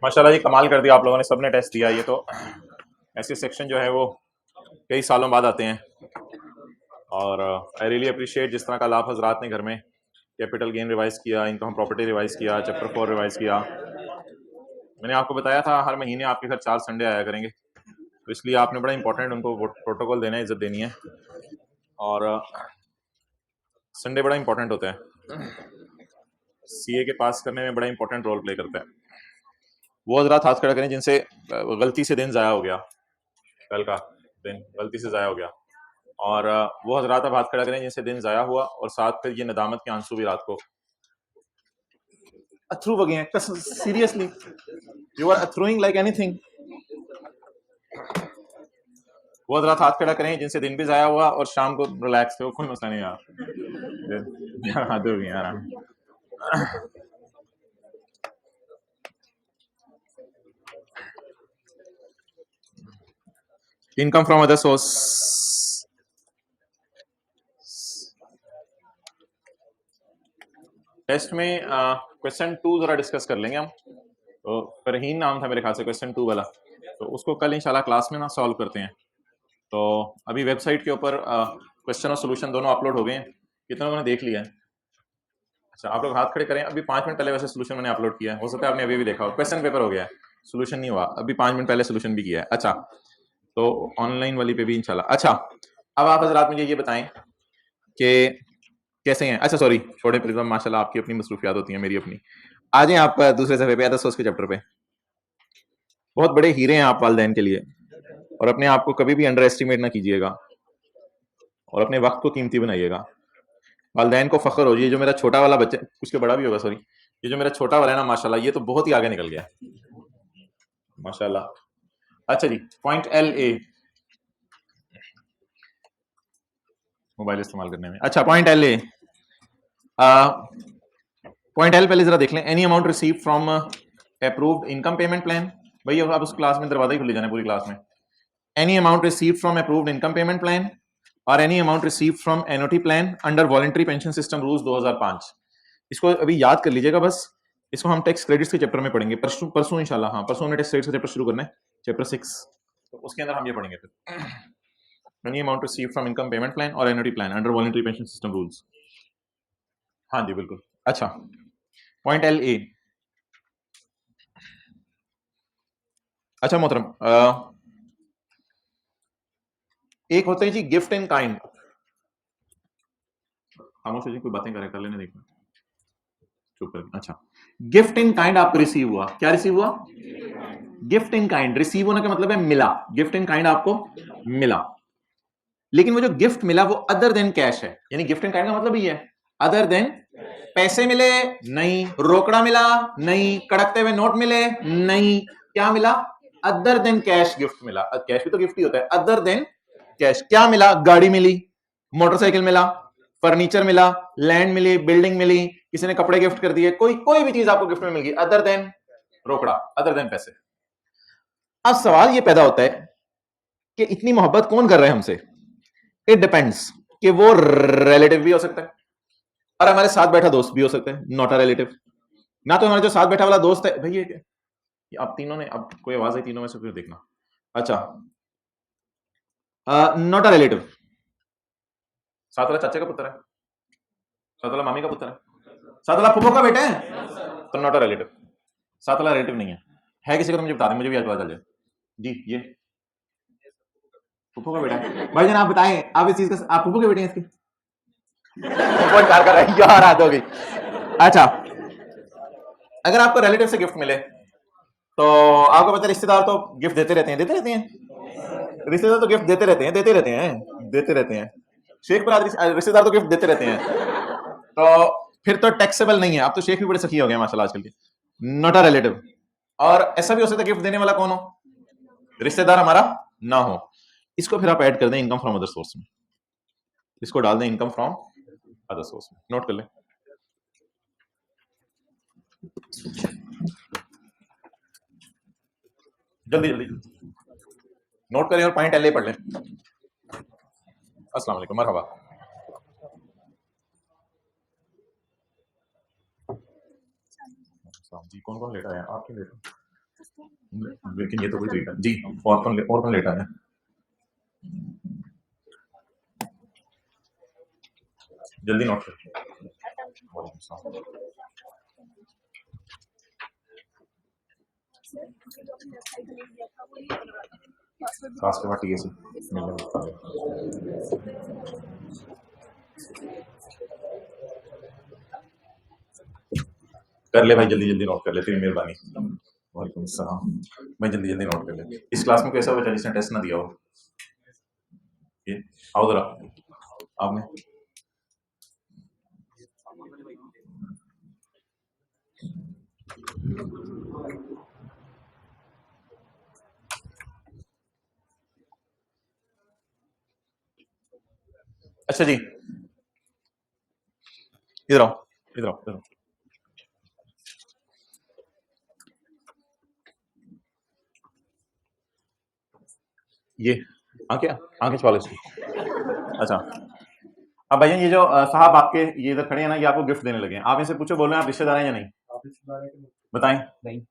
माशाल्लाह जी, कमाल कर दिया आप लोगों ने, सबने टेस्ट दिया। ये तो ऐसे सेक्शन जो है वो कई सालों बाद आते हैं, और आई रियली अप्रिशिएट जिस तरह का लाभ हजरात ने घर में कैपिटल गेन रिवाइज किया, इनकम प्रॉपर्टी रिवाइज किया, चैप्टर 4 रिवाइज किया। मैंने आपको बताया था हर महीने आपके घर 4 संडे आया करेंगे, तो इसलिए आपने बड़ा इंपॉर्टेंट उनको प्रोटोकॉल देना है, इज्जत देनी है, और संडे बड़ा इंपॉर्टेंट होता है, सीए के पास करने में बड़ा इंपॉर्टेंट रोल प्ले करता है। वो हजरात हाथ खड़ा करें जिनसे गलती से दिन ज़ाया हो गया, कल का दिन गलती से ज़ाया हो गया, और वो हजरात अब हाथ खड़ा करें जिनसे दिन ज़ाया हुआ और साथ फिर ये नदामत के आंसू भी रात को अथरू हो गए हैं। सीरियसली, यू आर अथरूइंग लाइक एनीथिंग। वो हजरात हाथ खड़ा करें जिनसे दिन भी ज़ाया हुआ और शाम को रिलैक्स थे, कोई मसला नहीं यार, हद हो गई यार। Income from other source, test में क्वेश्चन 2 जरा डिस्कस कर लेंगे हम। तो फरहीन नाम था मेरे ख्याल से क्वेश्चन 2 वाला, तो उसको कल इंशाल्लाह क्लास में ना सॉल्व करते हैं। तो अभी वेबसाइट के ऊपर क्वेश्चन और सोल्यूशन दोनों अपलोड हो गए हैं, कितने लोगों ने देख लिया है? अच्छा, आप लोग हाथ खड़े करें। अभी 5 मिनट पहले वैसे सोल्यूशन मैंने अपलोड किया है, हो सकता है आपने अभी भी देखा हो। क्वेश्चन पेपर हो गया है, सोल्यूशन नहीं हुआ, अभी 5 मिनट पहले सोल्यूशन भी किया है। अच्छा, तो ऑनलाइन वाली पे भी इंशाल्लाह। अच्छा, अब आप हजरात मुझे ये बताएं कि कैसे हैं। अच्छा सॉरी, छोड़े प्रिज्म, माशाल्लाह आपकी अपनी मसरूफियात होती हैं, मेरी अपनी। आ जाएं आप दूसरे सफे पे, अदर सोर्स के चैप्टर पे। बहुत बड़े हीरे हैं आप वालदैन के लिए, और अपने आप को कभी भी अंडर एस्टिमेट ना कीजिएगा, और अपने वक्त को कीमती बनाइएगा। वालदैन को फख्र हो, ये जो मेरा छोटा वाला बच्चा, उसके बड़ा भी होगा सॉरी, ये जो मेरा छोटा वाला है ना माशाल्लाह, ये तो बहुत ही आगे निकल गया माशाल्लाह। अच्छा जी, पॉइंट एल ए, मोबाइल इस्तेमाल करने में। अच्छा, point L A, point L पहले जरा देख लें। Any amount receive from approved income payment plan. भैया आप उस क्लास में दरवाजा ही खुले जाना पूरी क्लास में। Any amount receive from approved income payment plan और any amount receive from NOT plan under voluntary pension system rules 2005। इसको अभी याद कर लीजिएगा बस। इसको हम टैक्स क्रेडिट्स के चैप्टर में पढ़ेंगे परसों, परसों इंशाल्लाह। हाँ, परसों हमने टैक्स क्रेडिट्स का चैप्टर शुरू करना है, चैप्टर 6, तो उसके अंदर हम ये पढ़ेंगे फिर। Any amount receive from income payment plan और NOT plan under voluntary pension system rules. हाँ जी बिल्कुल। अच्छा, पॉइंट एल ए। अच्छा मोहतरम, एक होते हैं जी गिफ्ट इन काइंड। खामोश जी, कोई बातें कर लेने देखना, चुप कर। अच्छा, गिफ्ट इन काइंड आपको रिसीव हुआ। क्या रिसीव हुआ? Gift in kind. रिसीव होने का मतलब है मिला, गिफ्ट इन काइंड आपको मिला। लेकिन वो जो गिफ्ट मिला वो अदर देन कैश है, यानी गिफ्ट इन काइंड का मतलब ये है अदर देन। पैसे मिले नहीं, रोकड़ा मिला नहीं, कड़कते हुए नोट मिले नहीं, क्या मिला? अदर देन कैश गिफ्ट मिला। कैश भी तो गिफ्ट ही होता है। अदर देन कैश क्या मिला? गाड़ी मिली, मोटरसाइकिल मिला, फर्नीचर मिला, लैंड मिली, बिल्डिंग मिली, किसी ने कपड़े गिफ्ट कर दिए, कोई कोई भी चीज आपको गिफ्ट में मिल गई अदर देन रोकड़ा, अदर देन पैसे। अब सवाल ये पैदा होता है कि इतनी मोहब्बत कौन कर रहा है हमसे? इट डिपेंड्स कि वो रिलेटिव भी हो सकता है और हमारे साथ बैठा दोस्त भी हो सकता है, नॉट अ रिलेटिव। ना तो हमारे जो साथ बैठा वाला दोस्त है, भैया आप तीनों ने, अब कोई आवाज है तीनों में से, फिर देखना। अच्छा, नॉट अ रिलेटिव। साथ वाला चाचा का पुत्र है, साथ वाला मामी का पुत्र है, साथ वाला फूफो का बेटा है, तो नॉट अ रिलेटिव। साथ वाला रिलेटिव नहीं है किसी को तो मुझे बता दें, मुझे भी आज पता चल जाए। जी, ये फूफो का बेटा है। भाई जान आप बताएं, आप इस चीज का, आप फूफो के बेटे हैं इसके? फूफो इनकार कर रहा है यार, हद हो गई। अच्छा, अगर आपको रिलेटिव से गिफ्ट मिले तो आपको पता है रिश्तेदार तो गिफ्ट देते रहते हैं, देते रहते हैं। रिश्तेदार तो गिफ्ट देते रहते हैं, देते रहते हैं, देते रहते हैं। शेख बरादरी रिश्तेदार तो गिफ्ट देते रहते हैं, तो फिर तो टैक्सेबल नहीं है। अब तो शेख भी बड़े सखी हो गए माशाल्लाह आजकल के। Not a relative. और ऐसा भी हो सकता है गिफ्ट देने वाला कौन हो? रिश्तेदार हमारा ना हो। इसको फिर आप ऐड कर दें इनकम फ्रॉम अदर सोर्स में, इसको डाल दें इनकम फ्रॉम अदर सोर्स में, नोट कर लें। जल्दी जल्दी। नोट करें और पॉइंट एल पढ़ लें। अस्सलाम वालेकुम, मरहबा। जी कौन कौन लेटा है? आप क्यों लेटा? लेकिन ये तो कोई लेटा जी, और कौन लेटा है? जल्दी नोट करें। खास के बाटी ऐसे कर ले भाई, जल्दी जल्दी नोट कर ले, तेरी मेहरबानी। वालेकुम सलाम भाई, जल्दी जल्दी नोट कर ले। इस क्लास में कैसा बचा जिसने टेस्ट ना दिया हो? ये आओ जरा आपने। अच्छा जी, इधर आओ इधर आओ इधर आओ। ये आंखें आंखें छुपा लो इसकी। अच्छा, अब भैया ये जो साहब आपके ये इधर खड़े हैं ना, ये आपको गिफ्ट देने लगे हैं। आप इनसे पूछो, बोल रहे हैं आप रिश्तेदार हैं या नहीं? बताएं। नहीं।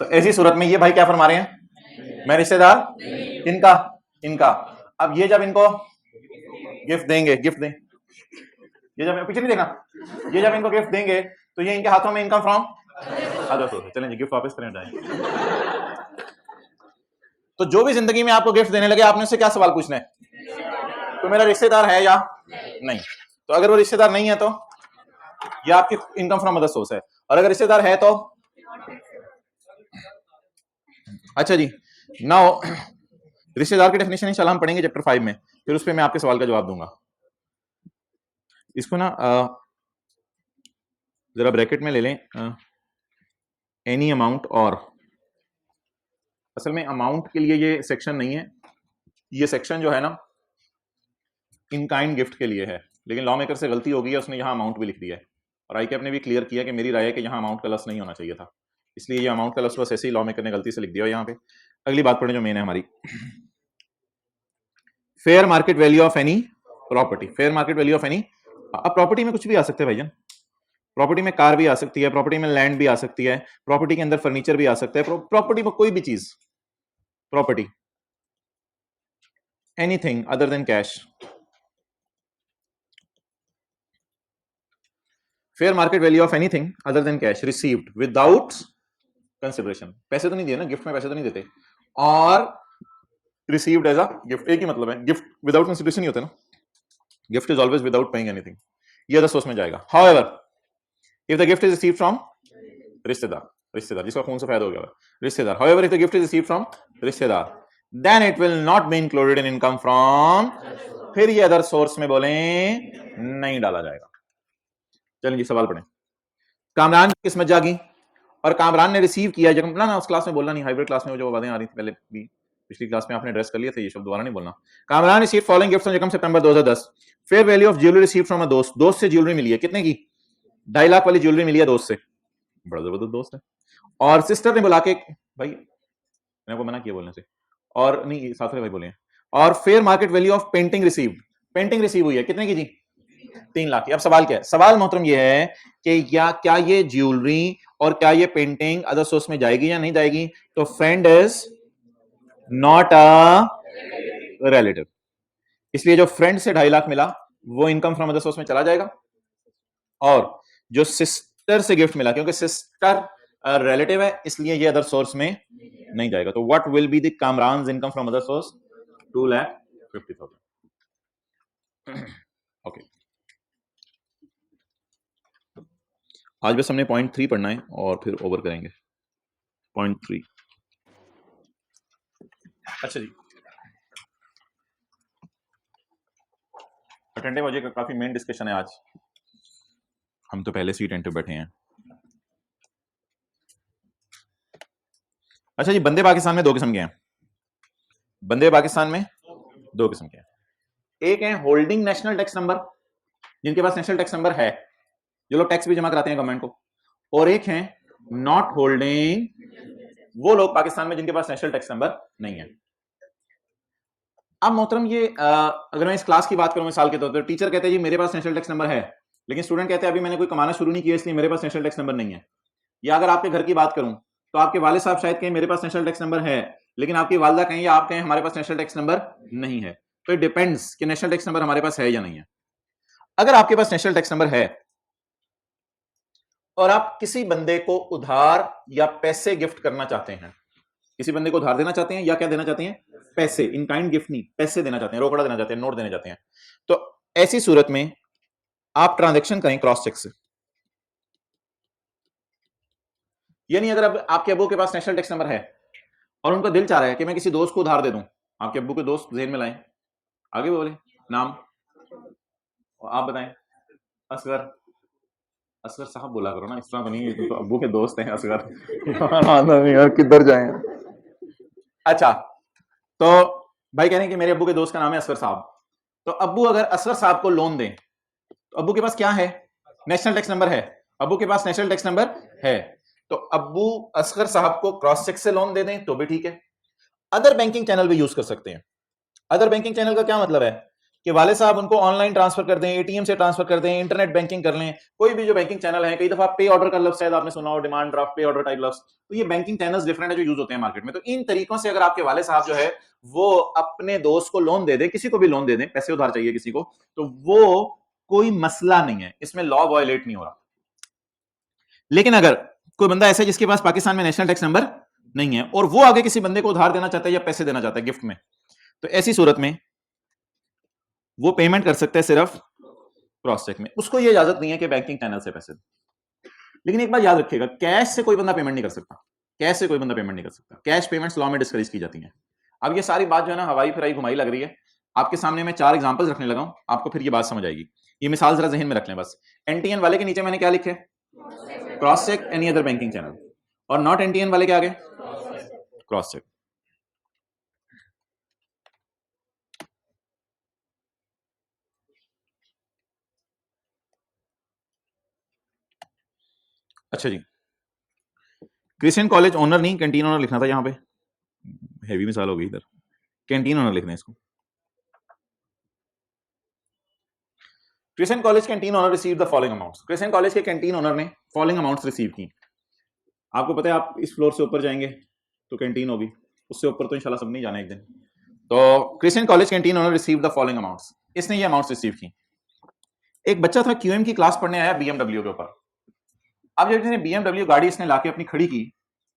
तो ऐसी सूरत में ये भाई क्या फरमा रहे हैं? मैं रिश्तेदार इनका इनका। अब ये जब इनको गिफ्ट देंगे, गिफ्ट दें, ये जब पीछे नहीं देखना, ये जब इनको गिफ्ट देंगे तो ये इनके हाथों में इनकम फ्रॉम अदर सोर्स। चलें जी, गिफ्ट वापस करें जाए। तो जो भी जिंदगी में आपको गिफ्ट देने लगे, आपने उससे क्या सवाल पूछना है? तो मेरा रिश्तेदार है या नहीं? तो अगर वो रिश्तेदार नहीं है तो ये आपकी इनकम फ्रॉम अदर सोर्स है, और अगर रिश्तेदार है तो अच्छा जी। नाउ रिश्तेदार की डेफिनेशन इंशाल्लाह हम पढ़ेंगे चैप्टर 5 में, फिर उस पर मैं आपके सवाल का जवाब दूंगा। इसको ना जरा ब्रैकेट में ले लें, एनी अमाउंट। और असल में अमाउंट के लिए ये सेक्शन नहीं है, ये सेक्शन जो है ना इन काइंड गिफ्ट के लिए है, लेकिन लॉ मेकर से गलती हो गई है, उसने यहाँ अमाउंट भी लिख दिया है। और आई कैप ने भी क्लियर किया कि मेरी राय है कि यहाँ अमाउंट का लफ्ज़ नहीं होना चाहिए था, इसलिए ये अमाउंट का लफ्ज़ बस ऐसे ही लॉ मेकर ने गलती से लिख दिया यहाँ पे। अगली बात पढ़े जो मेन है हमारी, fair market value of any property. Fair market value of any, अब प्रॉपर्टी में कुछ भी आ सकते हैं भाईजान। प्रॉपर्टी में कार भी आ सकती है, प्रॉपर्टी में लैंड भी आ सकती है, प्रॉपर्टी के अंदर फर्नीचर भी आ सकता है, प्रॉपर्टी में कोई भी चीज, property, anything other than cash. Fair market value of anything other than cash received without consideration. पैसे तो नहीं दिए ना, गिफ्ट में पैसे तो नहीं देते, और रिसीव्ड एज अ गिफ्ट, एक ही मतलब है। गिफ्ट विदाउट कंसिडरेशन ही होता है ना, gift is always without paying anything, ये अदर सोर्स में जाएगा। However if the gift is received from रिश्तेदार, रिश्तेदार जिसका खून से फायदा हो गया है, रिश्तेदार। However if the gift is received from रिश्तेदार, then it will not be included in income from, फिर ये अदर सोर्स में बोले नहीं डाला जाएगा। चलिए जी सवाल पढ़ें। कामरान की किस्मत जागी और कामरान ने रिसीव किया, जब ना उस क्लास में बोलना नहीं, हाइब्रिड क्लास में जो बातें आ रही थी पहले भी, पिछली क्लास में आपने एड्रेस कर लिया था, ये शब्द दोबारा नहीं बोलना। Kamran receive following gift on September 2010। Fair value of jewellery receive from a दोस्त, दोस्त से ज्वेलरी मिली है, कितने की? 2.5 लाख वाली ज्वेलरी मिली है दोस्त से, बड़ा जबरदस्त दोस्त है। और सिस्टर ने बुला के, भाई मैंने आपको मना किया बोलने से, और नहीं साथ भाई बोले। और fair market value of painting received, painting receive हुई है कितने की जी? 3 लाख की। अब सवाल क्या है? सवाल मोहतरम ये है कि क्या ये ज्वेलरी और क्या ये पेंटिंग अदर सोर्स में जाएगी या नहीं जाएगी? तो friend is not a relative, इसलिए जो फ्रेंड से 2.5 लाख मिला वो इनकम फ्रॉम अदर सोर्स में चला जाएगा, और जो सिस्टर से गिफ्ट मिला, क्योंकि सिस्टर रिलेटिव है इसलिए ये अदर सोर्स में नहीं जाएगा। तो what will be the Kamran's income from other source? 2,50,000। Okay, आज बस हमने पॉइंट 3 पढ़ना है और फिर ओवर करेंगे पॉइंट 3। अच्छा जी, अटेंटिव वजह का काफी मेन डिस्कशन है आज, हम तो पहले से ही अटेंटिव बैठे हैं। अच्छा जी, बंदे पाकिस्तान में 2 किस्म के हैं, बंदे पाकिस्तान में 2 किस्म के हैं। एक है होल्डिंग नेशनल टैक्स नंबर, जिनके पास नेशनल टैक्स नंबर है, जो लोग टैक्स भी जमा कराते हैं गवर्नमेंट को, और एक है नॉट होल्डिंग, वो लोग पाकिस्तान में जिनके पास नेशनल टैक्स नंबर नहीं है। अब मोहतरम ये अगर मैं इस क्लास की बात करूं मिसाल के तौर पर, टीचर कहते हैं जी मेरे पास नेशनल टैक्स नंबर है, लेकिन स्टूडेंट कहते हैं अभी मैंने कोई कमाना शुरू नहीं किया इसलिए मेरे पास नेशनल टैक्स नंबर नहीं है। या अगर आपके घर की बात करूं तो आपके वाले साहब शायद कहें मेरे पास नेशनल टैक्स नंबर है, लेकिन आपकी वालदा कहें या आप कहें हमारे पास नेशनल टैक्स नंबर नहीं है। तो इट डिपेंड्स कि नेशनल टैक्स नंबर हमारे पास है या नहीं है। अगर आपके पास नेशनल टैक्स नंबर है और आप किसी बंदे को उधार या पैसे गिफ्ट करना चाहते हैं, किसी बंदे को उधार देना चाहते हैं या क्या देना चाहते हैं, पैसे, इन काइंड गिफ्ट नहीं, पैसे देना चाहते हैं, रोकड़ा देना चाहते हैं, नोट देना चाहते हैं, तो ऐसी सूरत में आप ट्रांजैक्शन करें क्रॉस चेक से। यानी अगर अब आपके अब्बू के पास नेशनल टैक्स नंबर है और उनका दिल चाह रहा है कि मैं किसी दोस्त को उधार दे दूं, आपके अब्बू के दोस्त जेहन में लाएं, आगे बोले नाम, आप बताएं। असगर, असगर साहब बोला करो ना, इस तरह तो नहीं, तो अब्बू के दोस्त हैं असगर यार किधर जाएं। अच्छा, तो भाई कह रहे हैं कि मेरे अब्बू के दोस्त का नाम है असगर साहब, तो अब्बू अगर असगर साहब को लोन दें तो अब्बू के पास क्या है, नेशनल टैक्स नंबर है, अब्बू के पास नेशनल टैक्स नंबर है, तो अब्बू असगर साहब को क्रॉस चेक से लोन दे दें तो भी ठीक है। अदर बैंकिंग चैनल भी यूज कर सकते हैं। अदर बैंकिंग चैनल का क्या मतलब है कि वाले साहब उनको ऑनलाइन ट्रांसफर कर दें, एटीएम से ट्रांसफर कर दें, इंटरनेट बैंकिंग कर लें, कोई भी जो बैंकिंग चैनल है, कई दफा पे ऑर्डर का लफ्ज शायद आपने सुना हो, डिमांड ड्राफ्ट, पे ऑर्डर टाइप लफ्ज, तो ये बैंकिंग चैनल्स डिफरेंट है जो यूज होते हैं मार्केट में। तो इन तरीकों से अगर आपके वाले साहब जो है वो अपने दोस्त को लोन दे दें, किसी को भी लोन दे दें, पैसे उधार चाहिए किसी को, तो वो कोई मसला नहीं है, इसमें लॉ वायलेट नहीं हो रहा। लेकिन अगर कोई बंदा ऐसा है जिसके पास पाकिस्तान में नेशनल टैक्स नंबर नहीं है और वो आगे किसी बंदे को उधार देना चाहता है या पैसे देना चाहता है गिफ्ट में, तो ऐसी सूरत में वो पेमेंट कर सकता है सिर्फ क्रॉस चेक में, उसको ये इजाजत नहीं है कि बैंकिंग चैनल से पैसे। लेकिन एक बात याद रखिएगा, कैश से कोई बंदा पेमेंट नहीं कर सकता, कैश से कोई बंदा पेमेंट नहीं कर सकता, कैश पेमेंट्स लॉ में डिस्करेज की जाती हैं। अब ये सारी बात जो है ना हवाई फिराई घुमाई लग रही है, आपके सामने मैं 4 एग्जांपल्स रखने लगा हूं, आपको फिर ये बात समझ आएगी। ये मिसाल जरा जहन में रख लें बस। एनटीएन वाले के नीचे मैंने क्या लिखे, cross check any other banking channel, और नॉट एनटीएन वाले के आगे क्रॉस चेक। अच्छा जी, क्रिश्चियन कॉलेज ओनर नहीं, कैंटीन ओनर लिखना था यहाँ पे, हैवी मिसाल हो गई इधर, कैंटीन ओनर लिखना है इसको। Christian college canteen owner receive the following amounts, Christian college के कैंटीन ओनर ने फॉलोइंग अमाउंट्स रिसीव की। आपको पता है आप इस फ्लोर से ऊपर जाएंगे तो कैंटीन होगी, उससे ऊपर तो इंशाल्लाह सब नहीं जाना एक दिन। तो Christian college canteen owner receive the following amounts, इसने ये अमाउंट्स रिसीव की। एक बच्चा था क्यूएम की क्लास पढ़ने आया बीएमडब्ल्यू के ऊपर। अब जब इसने बीएमडब्ल्यू गाड़ी इसने लाके अपनी खड़ी की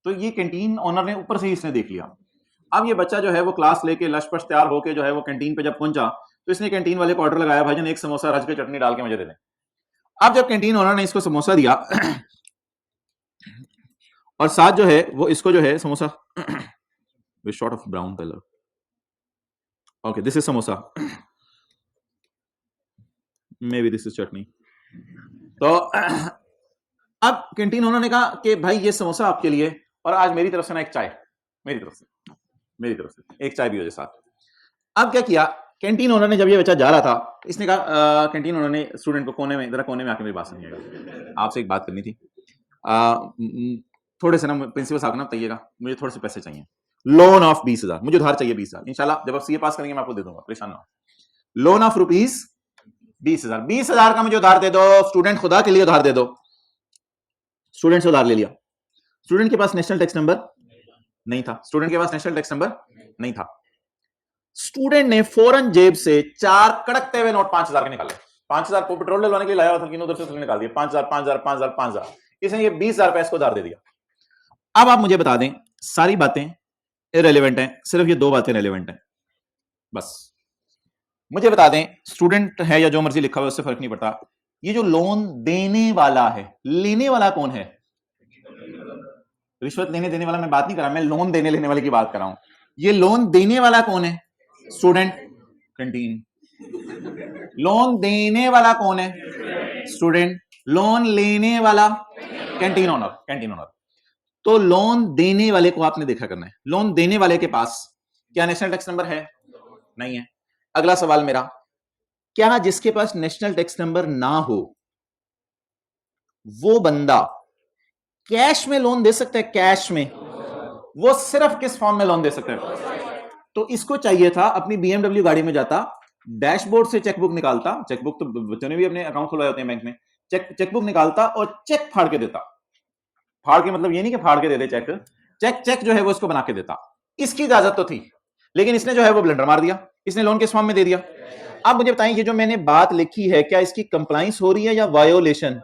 तो ये कैंटीन ओनर ने ऊपर से ही इसने देख लिया। अब ये बच्चा जो है वो क्लास लेके लशपश तैयार होके जो है वो कैंटीन पे जब पहुंचा तो इसने कैंटीन वाले को ऑर्डर लगाया, भाईजान एक समोसा रच के चटनी डाल के मुझे दे दें। अब जब कैंटीन ओनर ने इसको समोसा दिया और साथ जो है वो इसको जो है samosa with shot of brown colour, okay this is samosa, maybe this is chutney. तो अब कैंटीन ओनर ने कहा कि भाई ये समोसा आपके लिए और आज मेरी तरफ से ना एक चाय, मेरी तरफ से एक चाय भी हो जाए साथ। अब क्या किया कैंटीन ओनर ने, जब ये बच्चा जा रहा था इसने कहा, कैंटीन ओनर ने स्टूडेंट को कोने में, जरा कोने में आके मेरी बात सुनिएगा, आपसे एक बात करनी थी, थोड़े से ना प्रिंसिपल साहब ना बताइएगा, मुझे थोड़े से पैसे चाहिए, लोन ऑफ 20,000, मुझे उधार चाहिए 20,000, इंशाल्लाह जब आप सीए पास करेंगे मैं आपको दे दूंगा, परेशान ना हो। लोन ऑफ रुपीज 20,000, 20,000 का मुझे उधार दे दो, स्टूडेंट खुदा के लिए उधार दे दो। स्टूडेंट से उधार ले लिया, स्टूडेंट के पास नेशनल टैक्स नंबर नहीं था, स्टूडेंट के पास नेशनल टैक्स नंबर नहीं था। स्टूडेंट ने फौरन जेब से 4 कड़कते हुए नोट 5,000 के निकाले, 5,000 को पेट्रोल डलवाने के लिए लाया हुआ था, उधर से निकाल दिया 5,000 5,000 5,000 5,000, इसने ये 20,000 पैसे को उधार दे दिया। अब आप मुझे बता दें, सारी बातें इररिलेवेंट हैं, सिर्फ ये 2 बातें रिलेवेंट हैं, बस मुझे बता दें, स्टूडेंट है या जो मर्जी लिखा हुआ उससे फर्क नहीं पड़ता, ये जो लोन देने वाला है, लेने वाला कौन है? रिश्वत लेने देने वाला मैं बात नहीं कर रहा, मैं लोन देने लेने वाले की बात कर रहा हूं। ये लोन देने वाला कौन है? Student, canteen. लोन देने वाला कौन है? स्टूडेंट। लोन लेने वाला कैंटीन ओनर, कैंटीन ओनर। तो लोन देने वाले को आपने देखा करना है, लोन देने वाले के पास क्या नेशनल टैक्स नंबर है? नहीं है। अगला सवाल मेरा, क्या जिसके पास नेशनल टैक्स नंबर ना हो वो बंदा कैश में लोन दे सकता है? कैश में। वो सिर्फ किस फॉर्म में लोन दे सकता है? तो इसको चाहिए था अपनी BMW गाड़ी में जाता, डैशबोर्ड से चेकबुक निकालता, चेकबुक तो बच्चों ने भी अपने अकाउंट खुलवाए होते हैं बैंक में, चेकबुक निकालता और चेक फाड़ के देता। फाड़ के मतलब ये नहीं कि फाड़ के दे दे चेक जो है वो इसको बना के देता। इसकी इजाजत तो थी, लेकिन इसने जो है वो ब्लंडर मार दिया, इसने लोन किस फॉर्म में दे दिया। अब मुझे बताएं ये जो मैंने बात लिखी है क्या इसकी कंप्लाइंस हो रही है या वायोलेशन?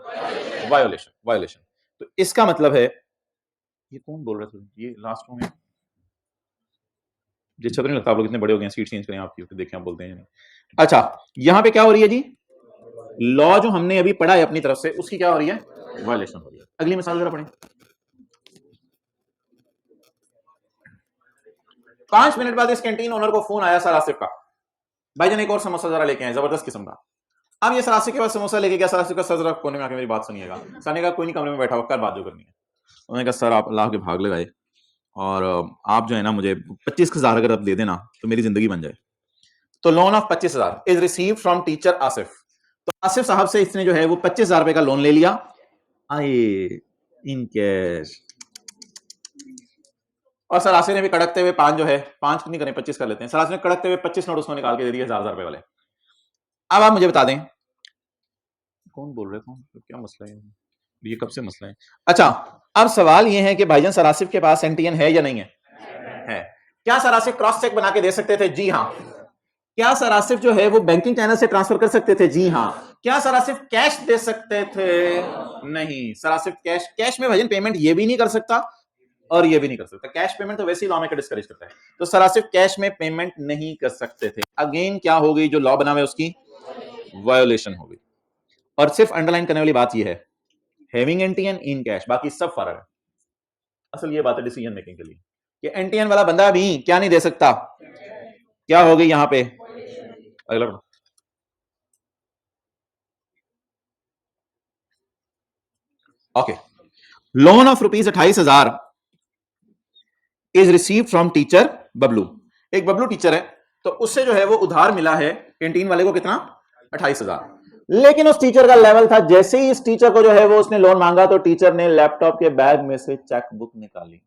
वायोलेशन। तो इसका मतलब है, ये कौन बोल रहा था, ये लास्ट में ये अच्छा तो नहीं लगता, आप लोग इतने बड़े हो गए, सीट चेंज करें आपकी, देखें आप बोलते हैं। अच्छा, यहां पे क्या हो रही है जी, लॉ जो हमने अभी पढ़ा है अपनी तरफ से उसकी क्या हो रही है, वायलेशन हो रही है। अगली मिसाल जरा पढ़ें। 5 मिनट बाद इस कैंटीन ओनर को फोन आया सर आसिफ का, भाईजान एक और समोसा जरा लेके आए, जबरदस्त किस्म का। अब ये सर आसिफ के पास समोसा लेके गया, सर आसिफ का सर जरा कोने में आके मेरी बात सुनिएगा। सर ने कहा कोई नहीं, कमरे में बैठा होकर बात जो करनी है। उन्होंने कहा सर आप अल्लाह के भाग लगाए और आप जो है ना मुझे 25,000 अगर आप दे देना तो मेरी जिंदगी बन जाए। तो loan of 25,000 is received from teacher Asif. तो आसिफ साहब से इसने जो है वो 25,000 रुपए का लोन ले लिया, आए इन कैश। और सर आसिफ ने भी कड़कते हुए 5 जो है 5 नहीं करें 25 कर लेते हैं, सर आसिफ ने कड़कते हुए 25 नोट उसको निकाल के दे दिए 1,000 रुपए वाले। अब आप मुझे बता दें कौन बोल रहे, कौन क्या मसला है, ये कब से मसला है। अच्छा, अब सवाल ये है कि भाईजान सर आसिफ के पास एनटीएन है या नहीं है? क्या सर आसिफ क्रॉस चेक बना के दे सकते थे? जी हाँ। क्या सर आसिफ जो है वो बैंकिंग चैनल से ट्रांसफर कर सकते थे? जी हाँ। क्या सर आसिफ कैश दे सकते थे? नहीं। सर आसिफ कैश में भाईजान पेमेंट ये भी नहीं कर सकता और ये भी नहीं कर सकता, कैश पेमेंट तो वैसे ही लॉ में डिस्करेज करता है, तो सर आसिफ कैश में पेमेंट नहीं कर सकते थे। अगेन क्या हो गई, जो लॉ बना हुआ है उसकी वायोलेशन हो गई। और सिर्फ अंडरलाइन करने वाली बात यह है, हैविंग एनटीएन इन कैश, बाकी सब फर्क है। असल ये बात है डिसीजन मेकिंग के लिए कि एनटीएन वाला बंदा भी क्या नहीं दे सकता, क्या हो गई यहां पे। अगला okay, loan of rupees 28,000 is received from teacher Bablu. एक बबलू टीचर है, तो उससे जो है वो उधार मिला है कैंटीन वाले को, कितना, 28,000। लेकिन उस टीचर का लेवल था, जैसे ही इस टीचर को जो है वो उसने लोन मांगा तो टीचर ने लैपटॉप के बैग में से चेकबुक निकाली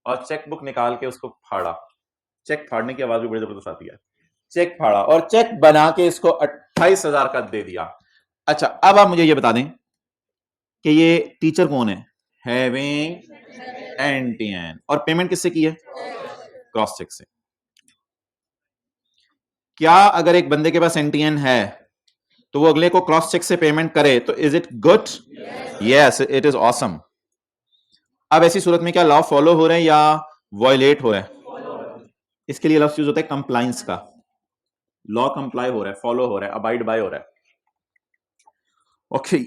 और चेकबुक निकाल के उसको फाड़ा। चेक फाड़ने की आवाज भी बड़ी जबरदस्त आती है। चेक फाड़ा और चेक बना के इसको 28,000 का दे दिया। अच्छा, अब आप मुझे ये बता दें कि ये टीचर कौन है, हैविंग एनटीएन, और पेमेंट किससे की है, क्रॉस चेक से। क्या अगर एक बंदे के पास एनटीएन है तो वो अगले को क्रॉस चेक से पेमेंट करे तो is it good? Yes, it is awesome. अब ऐसी सूरत में क्या लॉ फॉलो हो रहे हैं या वॉयलेट हो रहा है? इसके लिए लफ्ज यूज होता है कंप्लायंस का। लॉ कंप्लाई हो रहा है, फॉलो हो रहा है, अबाइड बाय हो रहा है। ओके,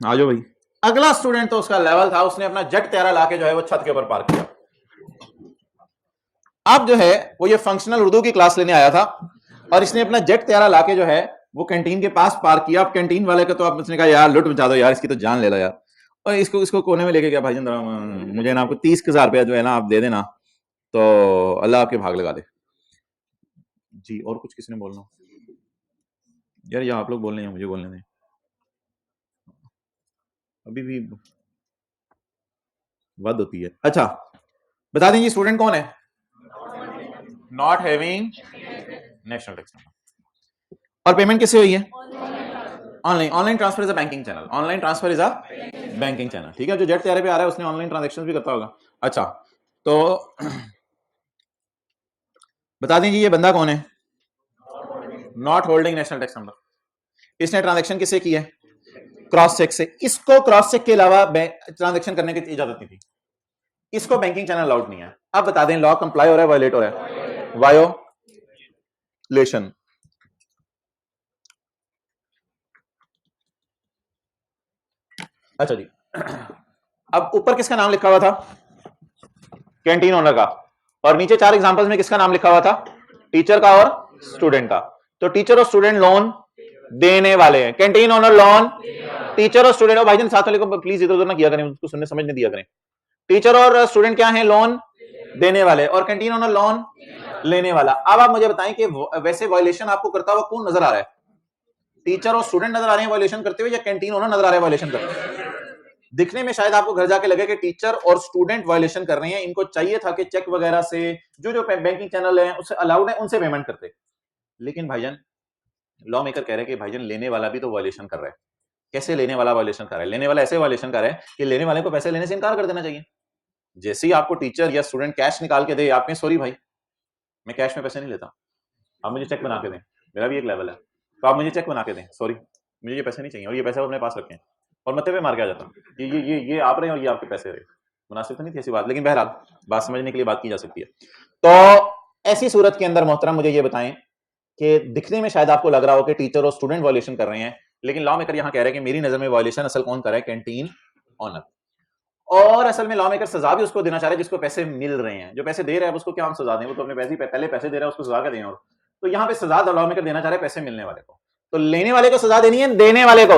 आ जाओ भाई। अगला स्टूडेंट तो उसका लेवल था, उसने अपना जेट तैयारा लाके जो है वो छत के ऊपर पार्क किया। अब जो है वो ये फंक्शनल उर्दू की क्लास लेने आया था और इसने अपना जेट तैयारा लाके जो है वो कैंटीन के पास पार्क किया। अब कैंटीन वाले का तो आप उसने कहा यार लुट मचा दो यार, इसकी तो जान ले लो यार, और इसको कोने में लेके गया, भाईजान मुझे ना आपको 30,000 रुपया जो है ना आप दे देना तो अल्लाह आपके भाग लगा दे। जी, और कुछ किसने बोलना यार, या आप लोग बोल रहे हैं, मुझे बोलने दें, अभी भी वद होती है। अच्छा, बता दें ये स्टूडेंट कौन है, not having national tax number. और पेमेंट किससे हुई है, online. Online transfer is a banking channel, online transfer is a banking channel. ठीक है, जो जेट तैयारे पे आ रहा है उसने ऑनलाइन ट्रांजेक्शन भी करता होगा। अच्छा, तो बता दें ये बंदा कौन है, not holding national tax number. इसने ट्रांजेक्शन किससे की है, क्रॉस चेक से। इसको क्रॉस चेक के अलावा ट्रांजेक्शन करने की इजाजत नहीं थी, इसको बैंकिंग चैनल अलाउड नहीं है। अब बता दें लॉ कंप्लाई हो रहा है, वायलेट हो रहा है, वायोलेशन। अच्छा जी, अब ऊपर किसका नाम लिखा हुआ था, कैंटीन ओनर का, और नीचे 4 एग्जांपल्स में किसका नाम लिखा हुआ था, टीचर का और स्टूडेंट का। तो टीचर और स्टूडेंट लोन देने वाले हैं, कैंटीन ओनर लोन, टीचर और स्टूडेंट। और भाईजान साथ वाले को प्लीज इधर उधर ना किया करें, उसको सुनने समझ नहीं दिया करें। टीचर और स्टूडेंट क्या है, लोन देने वाले, और कैंटीन ओनर लोन लेने वाला। अब आप मुझे बताएं कि वैसे वायलेशन आपको करता हुआ कौन नजर आ रहा है, टीचर और स्टूडेंट नजर आ रहे हैं वायलेशन करते हुए या कैंटीन ओनर नजर आ रहे हैं वायलेशन करते हुए? दिखने में शायद आपको घर जाके लगे कि टीचर और स्टूडेंट वायलेशन कर रहे हैं, इनको चाहिए था कि चेक वगैरह से जो बैंकिंग चैनल है उससे अलाउड है उनसे पेमेंट करते। लेकिन भाईजान लॉ मेकर कह रहे हैं कि भाईजान लेने वाला भी तो वायलेशन कर रहा है। कैसे लेने वाला वायलेशन कर रहा है? लेने वाला ऐसे वायलेशन कर रहा है कि लेने वाले को पैसे लेने से इनकार कर देना चाहिए। जैसे ही आपको टीचर या स्टूडेंट कैश निकाल के दे, आप कहें सॉरी भाई मैं कैश में पैसे नहीं लेता, आप मुझे चेक बना के दें, मेरा भी एक लेवल है, तो आप मुझे चेक बना के दें, सॉरी मुझे ये पैसे नहीं चाहिए और ये पैसे अपने पास रखें, और मत्थे पे मार के आ जाता ये आप रहे हैं और ये आपके पैसे रहे। मुनासिब तो नहीं थी ऐसी बात, लेकिन बहरहाल बात समझने के लिए बात की जा सकती है। तो ऐसी सूरत के अंदर मोहतरम मुझे ये बताएं कि दिखने में शायद आपको लग रहा हो कि टीचर और स्टूडेंट वायलेशन कर रहे हैं, लेकिन लॉ मेकर यहां कह रहे हैं कि मेरी नजर में वायलेशन असल कौन कर रहा है? Canteen owner. और असल में लॉ मेकर सजा भी उसको देना चाह रहे हैं जिसको पैसे मिल रहे हैं। जो पैसे दे रहे हैं उसको क्या हम सजा दें? वो तो अपने पैसे पहले पैसे दे रहा है, उसको सजा क्या दें? और तो यहाँ पे सजा लॉ मेकर देना चाह रहे हैं पैसे मिलने वाले को। तो लेने वाले को सजा देनी है, देने वाले को?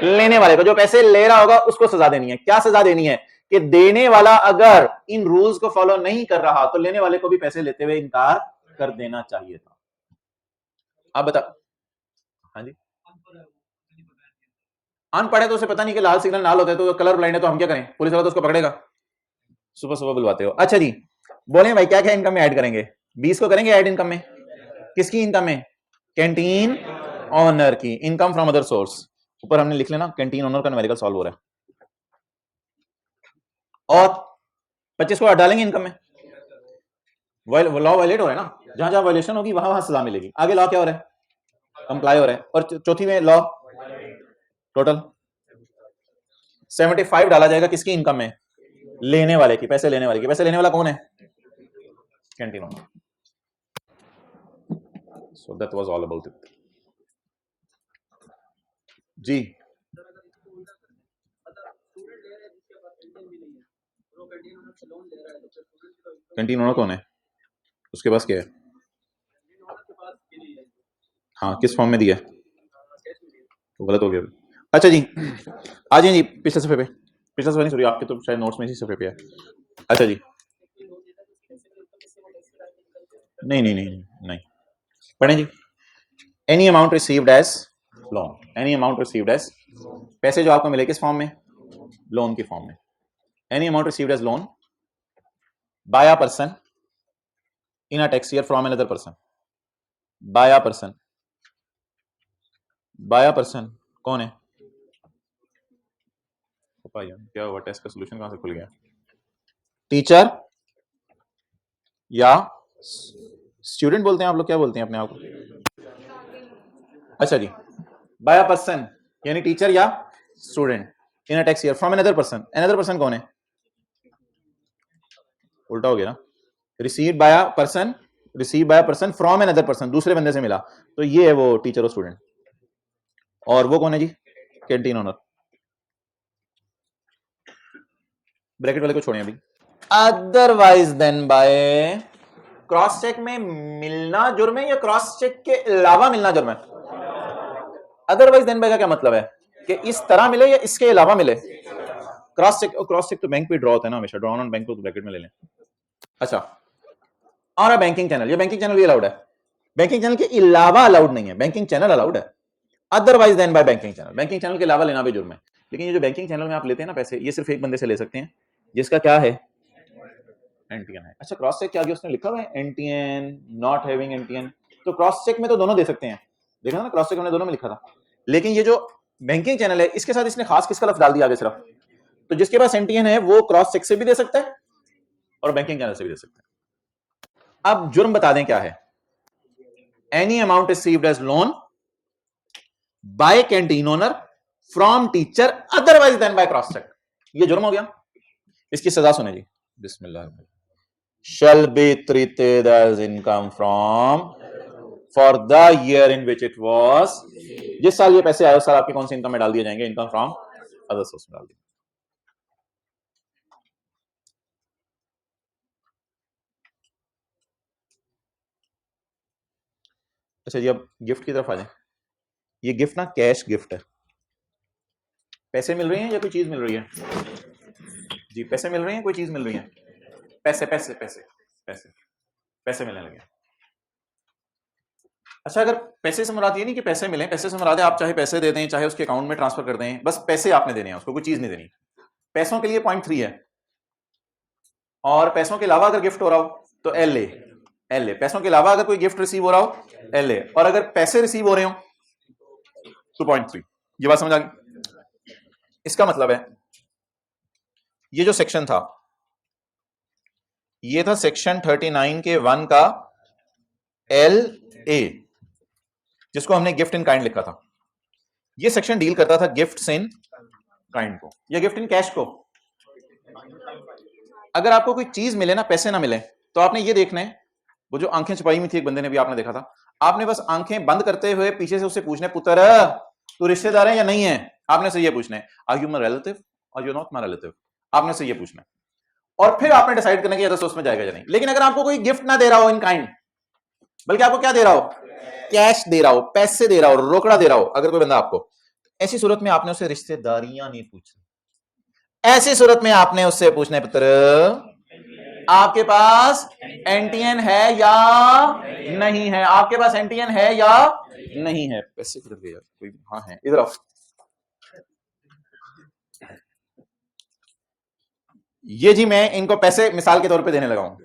लेने वाले को। जो पैसे ले रहा होगा उसको सजा देनी है। क्या सजा देनी है? कि देने वाला अगर इन रूल्स को फॉलो नहीं कर रहा तो लेने वाले को भी पैसे लेते हुए इनकार कर देना चाहिए था। आप बता। हाँ जी, अनपढ़ है तो उसे पता नहीं कि लाल सिग्नल लाल होता है, तो कलर ब्लाइंड है, तो हम क्या करें? पुलिस वाला तो उसको पकड़ेगा। सुबह सुबह बुलवाते हो। अच्छा जी, बोले भाई क्या क्या इनकम में ऐड करेंगे? 20 को करेंगे ऐड इनकम में। किसकी इनकम में? कैंटीन ऑनर की। इनकम फ्रॉम अदर सोर्स ऊपर हमने लिख लेना, कैंटीन ऑनर का न्यूमेरिकल सॉल्व हो रहा है। और 25 को डालेंगे इनकम में। लॉ वायलेट हो रहा है ना, जहां जहां वायलेशन होगी वहां वहां सजा मिलेगी। आगे लॉ क्या हो रहा है? कंप्लाई हो रहा है। और चौथी में लॉ टोटल 75 डाला जाएगा किसकी इनकम में? लेने वाले की, पैसे लेने वाले की। पैसे लेने वाला कौन है? Canteen owner. So that was all about it जी। कैंटीन ओनर कौन है? उसके पास क्या है? हाँ, किस फॉर्म में दिया है? तो गलत हो गया। अच्छा जी, आ जाइए जी पिछले सफे पे। पिछले सफे नहीं, सॉरी, आपके तो शायद नोट्स में इसी सफे पे है। अच्छा जी, नहीं नहीं नहीं नहीं, नहीं। पढ़ें जी। Any amount received as loan, any amount received as, पैसे जो आपको मिले किस फॉर्म में? लोन के फॉर्म में। Any amount received as loan by a person in a tax year from another person. By a person, by a person कौन है? क्या हुआ? टेस्ट का सोल्यूशन कहां से खुल गया? टीचर या स्टूडेंट बोलते हैं आप लोग, क्या बोलते हैं अपने आप को? अच्छा जी, बाय अ पर्सन यानी टीचर या student in a tax year from another person. Another person कौन है? उल्टा हो गया ना। Received by a person, receive by a person from another person, दूसरे बंदे से मिला, तो ये है वो टीचर और स्टूडेंट। और वो कौन है जी? Canteen owner. ब्रैकेट वाले को छोड़िए अभी। Otherwise then by, cross check में मिलना जुर्म है या क्रॉस चेक के अलावा मिलना जुर्म है? अदरवाइज देन बाय का क्या मतलब है? कि इस तरह मिले या इसके अलावा मिले? क्रॉस चेक तो बैंक पे ड्रॉ होता है ना हमेशा, ड्रॉ ऑन बैंक को तो ब्रैकेट में ले लें। अच्छा, और बैंकिंग चैनल, ये बैंकिंग चैनल भी अलाउड है। बैंकिंग चैनल के अलावा अलाउड नहीं है, बैंकिंग चैनल अलाउड है। Otherwise then by banking channel, banking channel के अलावा लेना भी जुर्म है। लेकिन ये जो बैंकिंग चैनल में आप लेते हैं ना पैसे, ये सिर्फ एक बंदे से ले सकते हैं जिसका क्या है? एनटीएन है। अच्छा, क्रॉस चेक के आगे उसने लिखा हुआ है एनटीएन, नॉट हैविंग एनटीएन, तो क्रॉस चेक में तो दोनों दे सकते हैं। देखा ना, क्रॉस चेक हमने दोनों में लिखा था। लेकिन ये जो बैंकिंग चैनल है इसके साथ इसने खास किसका लफ्ज डाल दिया आगे सिर्फ? तो जिसके पास एनटीएन है वो क्रॉस चेक से भी दे सकता है और बैंकिंग चैनल से भी दे सकता है। अब जुर्म बता दें क्या है? Any amount received as loan by canteen owner from teacher otherwise then by cross check, ये जुर्म हो गया। इसकी सजा सुने जी। बिस्मिल्लाह। shall be treated as income from for the year in which it was, जिस साल ये पैसे आए उस साल आपकी कौन सी इनकम में डाल दिए जाएंगे? इनकम फ्रॉम अदर सोर्स में डाल दिए। अच्छा जी, अब गिफ्ट की तरफ आ जाए। ये गिफ्ट ना कैश गिफ्ट है। पैसे मिल रहे हैं या कोई चीज मिल रही है? जी, पैसे मिल रहे हैं, कोई चीज मिल रही है? पैसे पैसे पैसे पैसे पैसे मिलने लगे। अच्छा, अगर पैसे से मुराद ये नहीं कि पैसे मिले, पैसे से मुराद है आप चाहे पैसे दे दें चाहे उसके अकाउंट में ट्रांसफर कर दें, बस पैसे आपने देने हैं उसको, कोई चीज नहीं देनी। पैसों के लिए 0.3 है, और पैसों के अलावा अगर गिफ्ट हो रहा हो तो LA, पैसों के अलावा अगर कोई गिफ्ट रिसीव हो रहा हो LA, और अगर पैसे रिसीव हो रहे हो तो 0.3। ये बात समझ आ गई? इसका मतलब है ये जो सेक्शन था ये था सेक्शन 39 के 1 का LA, जिसको हमने गिफ्ट इन काइंड लिखा था। ये सेक्शन डील करता था गिफ्ट्स इन काइंड को या गिफ्ट इन कैश को। अगर आपको कोई चीज मिले ना, पैसे ना मिले, तो आपने ये देखना है, वो जो आंखें छुपाई हुई थी एक बंदे ने भी आपने देखा था, आपने बस आंखें बंद करते हुए पीछे से उससे पूछना है, पुत्र तू रिश्तेदार है या नहीं है? आपने से ये पूछना है, आर यू माय रिलेटिव और यू नॉट माय रिलेटिव? आपने से ये पूछना है, और फिर आपने डिसाइड करना कि ये तो उसमें जाएगा या नहीं। लेकिन अगर आपको कोई गिफ्ट ना दे रहा हो इन काइंड, बल्कि आपको क्या दे रहा हो, कैश दे रहा हो, पैसे दे रहा हो, रोकड़ा दे रहा हो, अगर कोई बंदा आपको, ऐसी सूरत में आपने उससे रिश्तेदारियां नहीं पूछनी। ऐसी सूरत में आपने उससे पूछना है, पुत्र आपके पास एनटीएन है या नहीं है? आपके पास एनटीएन है या नहीं है? पैसे किधर गए यार? कोई हाँ है, इधर आओ। ये जी मैं इनको पैसे मिसाल के तौर पे देने लगा हूं,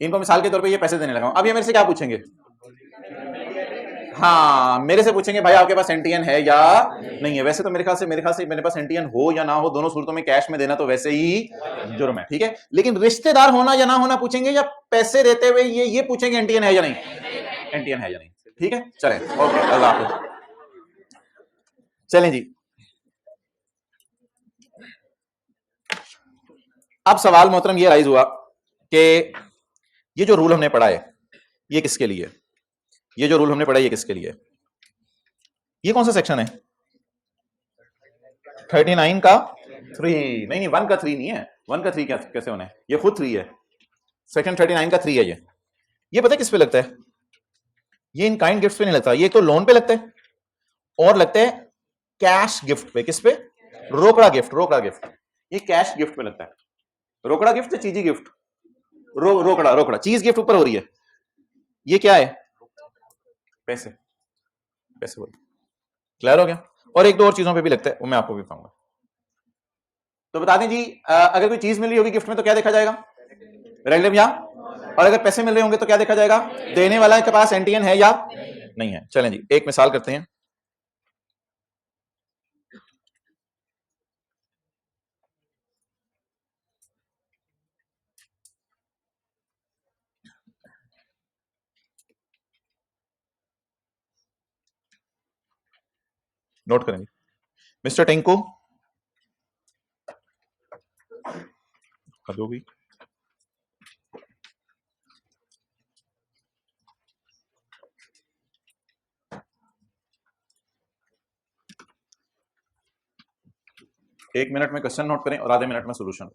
इनको मिसाल के तौर पे ये पैसे देने लगा हूं। अब ये मेरे से क्या पूछेंगे? हाँ, मेरे से पूछेंगे भाई आपके पास एनटीएन है या नहीं है। वैसे तो मेरे ख्याल से मेरे पास एनटीएन हो या ना हो, दोनों सूरतों में कैश में देना तो वैसे ही जुर्म है, ठीक है। लेकिन रिश्तेदार होना या ना होना पूछेंगे, या पैसे देते हुए ये पूछेंगे एनटीएन है या नहीं, एनटीएन है या नहीं, ठीक है। चलें, ओके, अल्लाह हाफिज। चलें जी, अब सवाल मोहतरम ये राइज हुआ कि ये जो रूल हमने पढ़ा है ये किसके लिए? ये जो रूल हमने पढ़ा है ये किसके लिए? ये कौन सा सेक्शन है? 39 का 3, नहीं 1 का 3 नहीं है। 1 का 3 कैसे होना है? ये खुद 3 है। सेक्शन 39 का 3 है ये पता है किस पे लगता है? ये इन काइंड गिफ्ट पे नहीं लगता, ये तो लोन पे लगता है, और लगता है कैश गिफ्ट पे। किस पे? रोकड़ा गिफ्ट, रोकड़ा गिफ्ट। ये कैश गिफ्ट पे लगता है। रोकड़ा गिफ्ट या चीजी गिफ्ट? रोकड़ा, रोकड़ा। चीज गिफ्ट ऊपर हो रही है, ये क्या है? पैसे, पैसे बोल। क्लियर हो गया? और एक दो और चीजों पे भी लगता है, वो मैं आपको भी बताऊंगा। तो बता दें जी, अगर कोई चीज मिल रही होगी गिफ्ट में तो क्या देखा जाएगा? रिलेटिव या, और अगर पैसे मिल रहे होंगे तो क्या देखा जाएगा? देने वाला के पास एनटीएन है या नहीं है। चलें जी, एक मिसाल करते हैं। नोट करेंगे, मिस्टर टिंकू, हद हो गई। एक मिनट में क्वेश्चन नोट करें और आधे मिनट में सॉल्यूशन।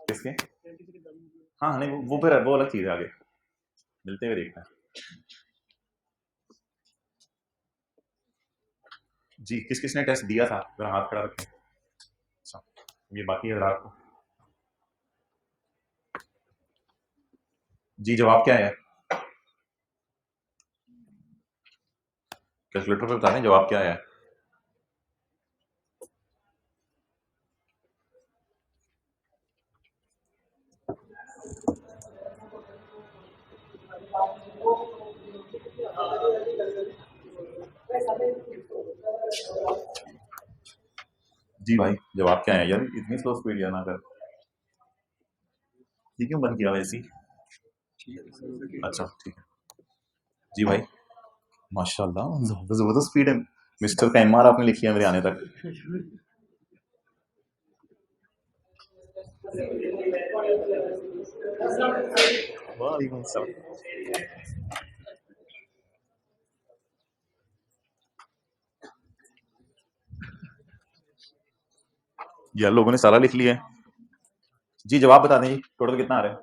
किसके? हाँ नहीं, वो फिर वो अलग चीज है, आगे मिलते हुए देखना है जी। किस किसने टेस्ट दिया था? जरा हाथ खड़ा रखें। अच्छा, ये बाकी है रात को जी। जवाब क्या है? कैलकुलेटर पे बता दें जवाब क्या है। जी भाई, जवाब क्या है यार? इतनी स्लो स्पीड या ना कर, ये क्यों बंद किया वैसी? अच्छा ठीक है जी भाई, माशाल्लाह जबरदस्त स्पीड है। मिस्टर का एमआर आपने लिख लिया मेरे आने तक। वालेकुम सलाम। यार लोगों ने सारा लिख लिया है जी। जवाब बता दें जी, टोटल कितना आ रहा है?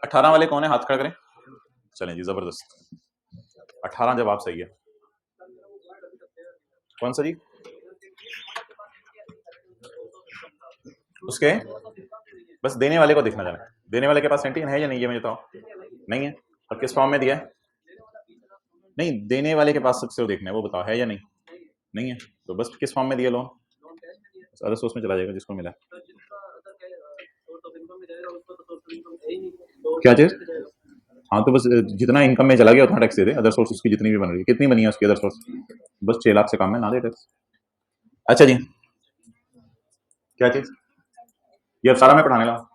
18 वाले कौन है, हाथ खड़ा करें। चलें जी, जबरदस्त। 18 जवाब सही है। कौन सा जी? उसके बस देने वाले को देखना जाना, देने वाले के पास एंटीजन है या नहीं, ये मुझे बताओ। नहीं है, और किस फॉर्म में दिया है? नहीं, देने वाले के पास सबसे देखना है, वो बताओ है या नहीं। नहीं है, तो बस किस फॉर्म में दिया लोन, अदर सोर्स में चला जाएगा जिसको मिला। क्या चीज? हाँ तो बस जितना इनकम में चला गया उतना टैक्स दे दे। अदर सोर्स उसकी जितनी भी बन रही है, कितनी बनी है उसकी अदर सोर्स, बस 6 लाख से कम है, ना दे टैक्स। अच्छा जी, क्या चीज? ये अब सारा मैं पढ़ाने लगा।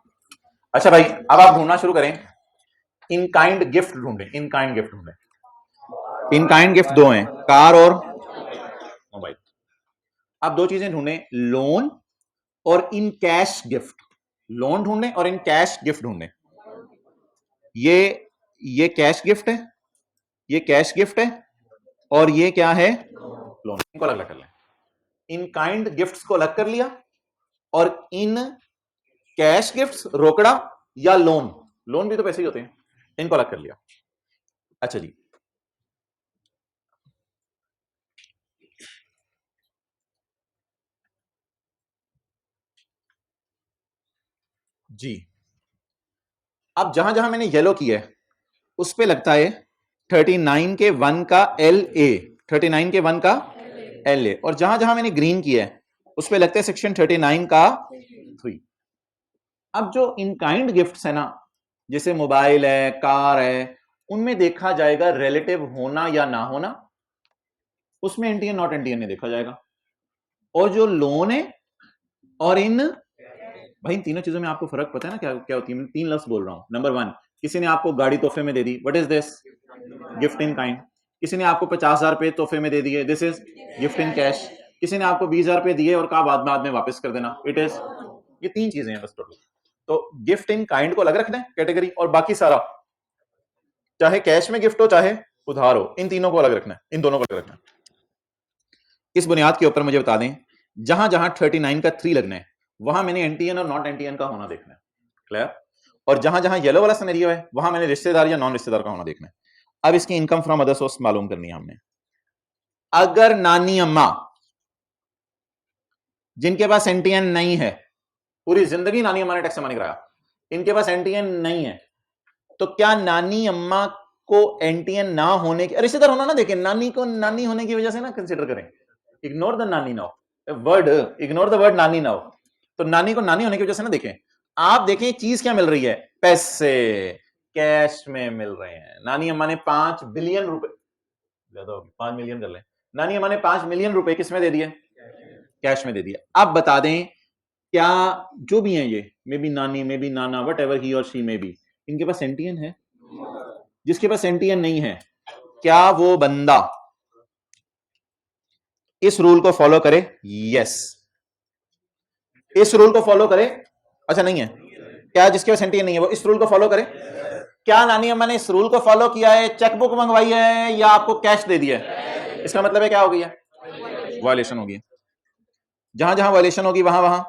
अच्छा भाई, अब आप ढूंढना शुरू करें, इन काइंड गिफ्ट ढूंढे, इन काइंड गिफ्ट ढूंढे। इन काइंड गिफ्ट दो हैं, कार और मोबाइल। आप दो चीजें ढूंढे, लोन और इन कैश गिफ्ट। लोन ढूंढे और इन कैश गिफ्ट ढूंढे। ये कैश गिफ्ट है, ये कैश गिफ्ट है, और ये क्या है, लोन। इनको अलग अलग कर लें। इन काइंड गिफ्ट्स को अलग कर लिया, और इन कैश गिफ्ट्स रोकड़ा या लोन, लोन भी तो पैसे ही होते हैं, इनको अलग कर लिया। अच्छा जी, जी अब जहां जहां मैंने येलो किया है उस पे लगता है 39 के 1 का LA, 39 के 1 का LA, और जहां जहां मैंने ग्रीन किया है उस पे लगता है सेक्शन 39 का 3। अब जो इन काइंड गिफ्ट्स है ना, जैसे मोबाइल है, कार है, उनमें देखा जाएगा रिलेटिव होना या ना होना, उसमें एंटीएन नॉट एंटीएन नहीं देखा जाएगा। और जो लोन है और इन, भाई इन तीनों चीजों में आपको फर्क पता है ना क्या क्या होती है। मैं 3 लफ्ज बोल रहा हूं। नंबर 1, किसी ने आपको गाड़ी तोहफे में दे दी, what is this, gift in kind. किसी ने आपको 50,000 रुपए तोहफे में दे दिए, this is gift in cash. किसी ने आपको 20,000 रुपए दिए और कहा बाद में वापस कर देना, इट इज। ये 3 चीजें हैं बस टोटल। तो गिफ्ट इन काइंड को अलग रखना है कैटेगरी, और बाकी सारा चाहे कैश में गिफ्ट हो चाहे उधार हो, इन तीनों को अलग रखना है, इन दोनों को अलग रखना है। इस बुनियाद के ऊपर मुझे बता दें, जहां जहां 39 का 3 लगना है वहां मैंने एंटीएन और नॉट एंटीएन का होना देखना है, क्लियर। और जहां जहां येलो वाला सिनेरियो है वहां मैंने रिश्तेदार या नॉन रिश्तेदार का होना देखना है। अब इसकी इनकम फ्रॉम अदर सोर्स मालूम करनी है हमने। अगर नानी अम्मा जिनके पास एंटीएन नहीं है, पूरी जिंदगी नानी अम्मा ने टैक्स जमा नहीं कराया, इनके पास एंटीएन नहीं है, तो क्या नानी अम्मा को एंटीएन ना होने की, रिश्तेदार होना ना देखें, नानी को नानी होने की वजह से ना कंसिडर करें, इग्नोर द नानी now word, ignore the word नानी नाउ। तो नानी को नानी होने की वजह से ना देखें, आप देखें चीज क्या मिल रही है, पैसे कैश में मिल रहे हैं। नानी अम्मा ने 5 बिलियन रुपए, 5 मिलियन कर लें, नानी अम्मा ने 5 मिलियन रुपए किस में दे दिए, कैश में दे दिया। अब बता दें, क्या जो भी हैं ये, मे बी नानी, may be Nana, what ever he और शी मे बी, इनके पास एंटीएन है? जिसके पास एंटीएन नहीं है, क्या वो बंदा इस रूल को फॉलो करे? यस, इस रूल को फॉलो करे। अच्छा नहीं है, क्या जिसके पास एंटीएन नहीं है वो इस रूल को फॉलो करे? क्या नानी अम्मा ने इस रूल को फॉलो किया है, चेकबुक मंगवाई है या आपको कैश दे दिया है? इसका मतलब है क्या हो गई है, वायलेशन होगी। जहां जहां वायलेशन होगी वहां वहां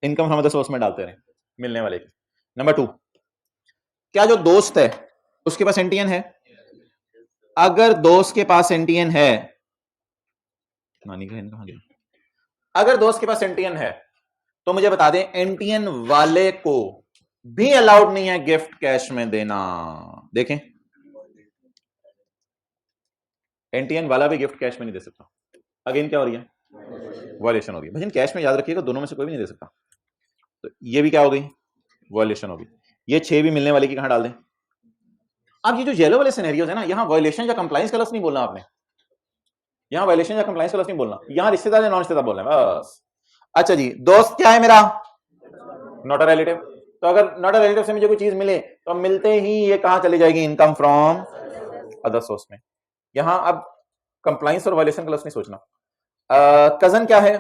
इनकम फ्रॉम अदर सोर्स में डालते रहे मिलने वाले की। नंबर 2, क्या जो दोस्त है उसके पास एंटीएन है? अगर दोस्त के पास एंटीएन है, नानी का कहां गया, अगर दोस्त के पास एंटीएन है तो मुझे बता दें, एंटीएन वाले को भी अलाउड नहीं है गिफ्ट कैश में देना। देखें, एंटीएन वाला भी गिफ्ट कैश में नहीं दे सकता। अगेन क्या हो रही है, वायलेशन हो गई। भजन कैश में याद रखिएगा, दोनों में से कोई भी नहीं दे सकता। तो ये भी क्या हो गई, वायलेशन हो गई। ये 6 भी मिलने वाले की कहां डाल दें। अब ये जो येलो वाले सिनेरियोज है ना, यहां वायलेशन या कंप्लायंस का लफ्ज नहीं बोलना आपने, यहां वायलेशन या कंप्लायंस का लफ्ज नहीं बोलना, यहां रिश्तेदार या नॉन रिश्तेदार बोलना है बस। अच्छा जी, दोस्त क्या है मेरा, नॉट अ रिलेटिव। तो अगर नॉट अ रिलेटिव से मुझे कोई चीज मिले तो मिलते ही ये कहां चली जाएगी, इनकम फ्रॉम अदर सोर्स में। यहां अब कंप्लायंस और वायलेशन का लफ्ज नहीं सोचना। कजन क्या है,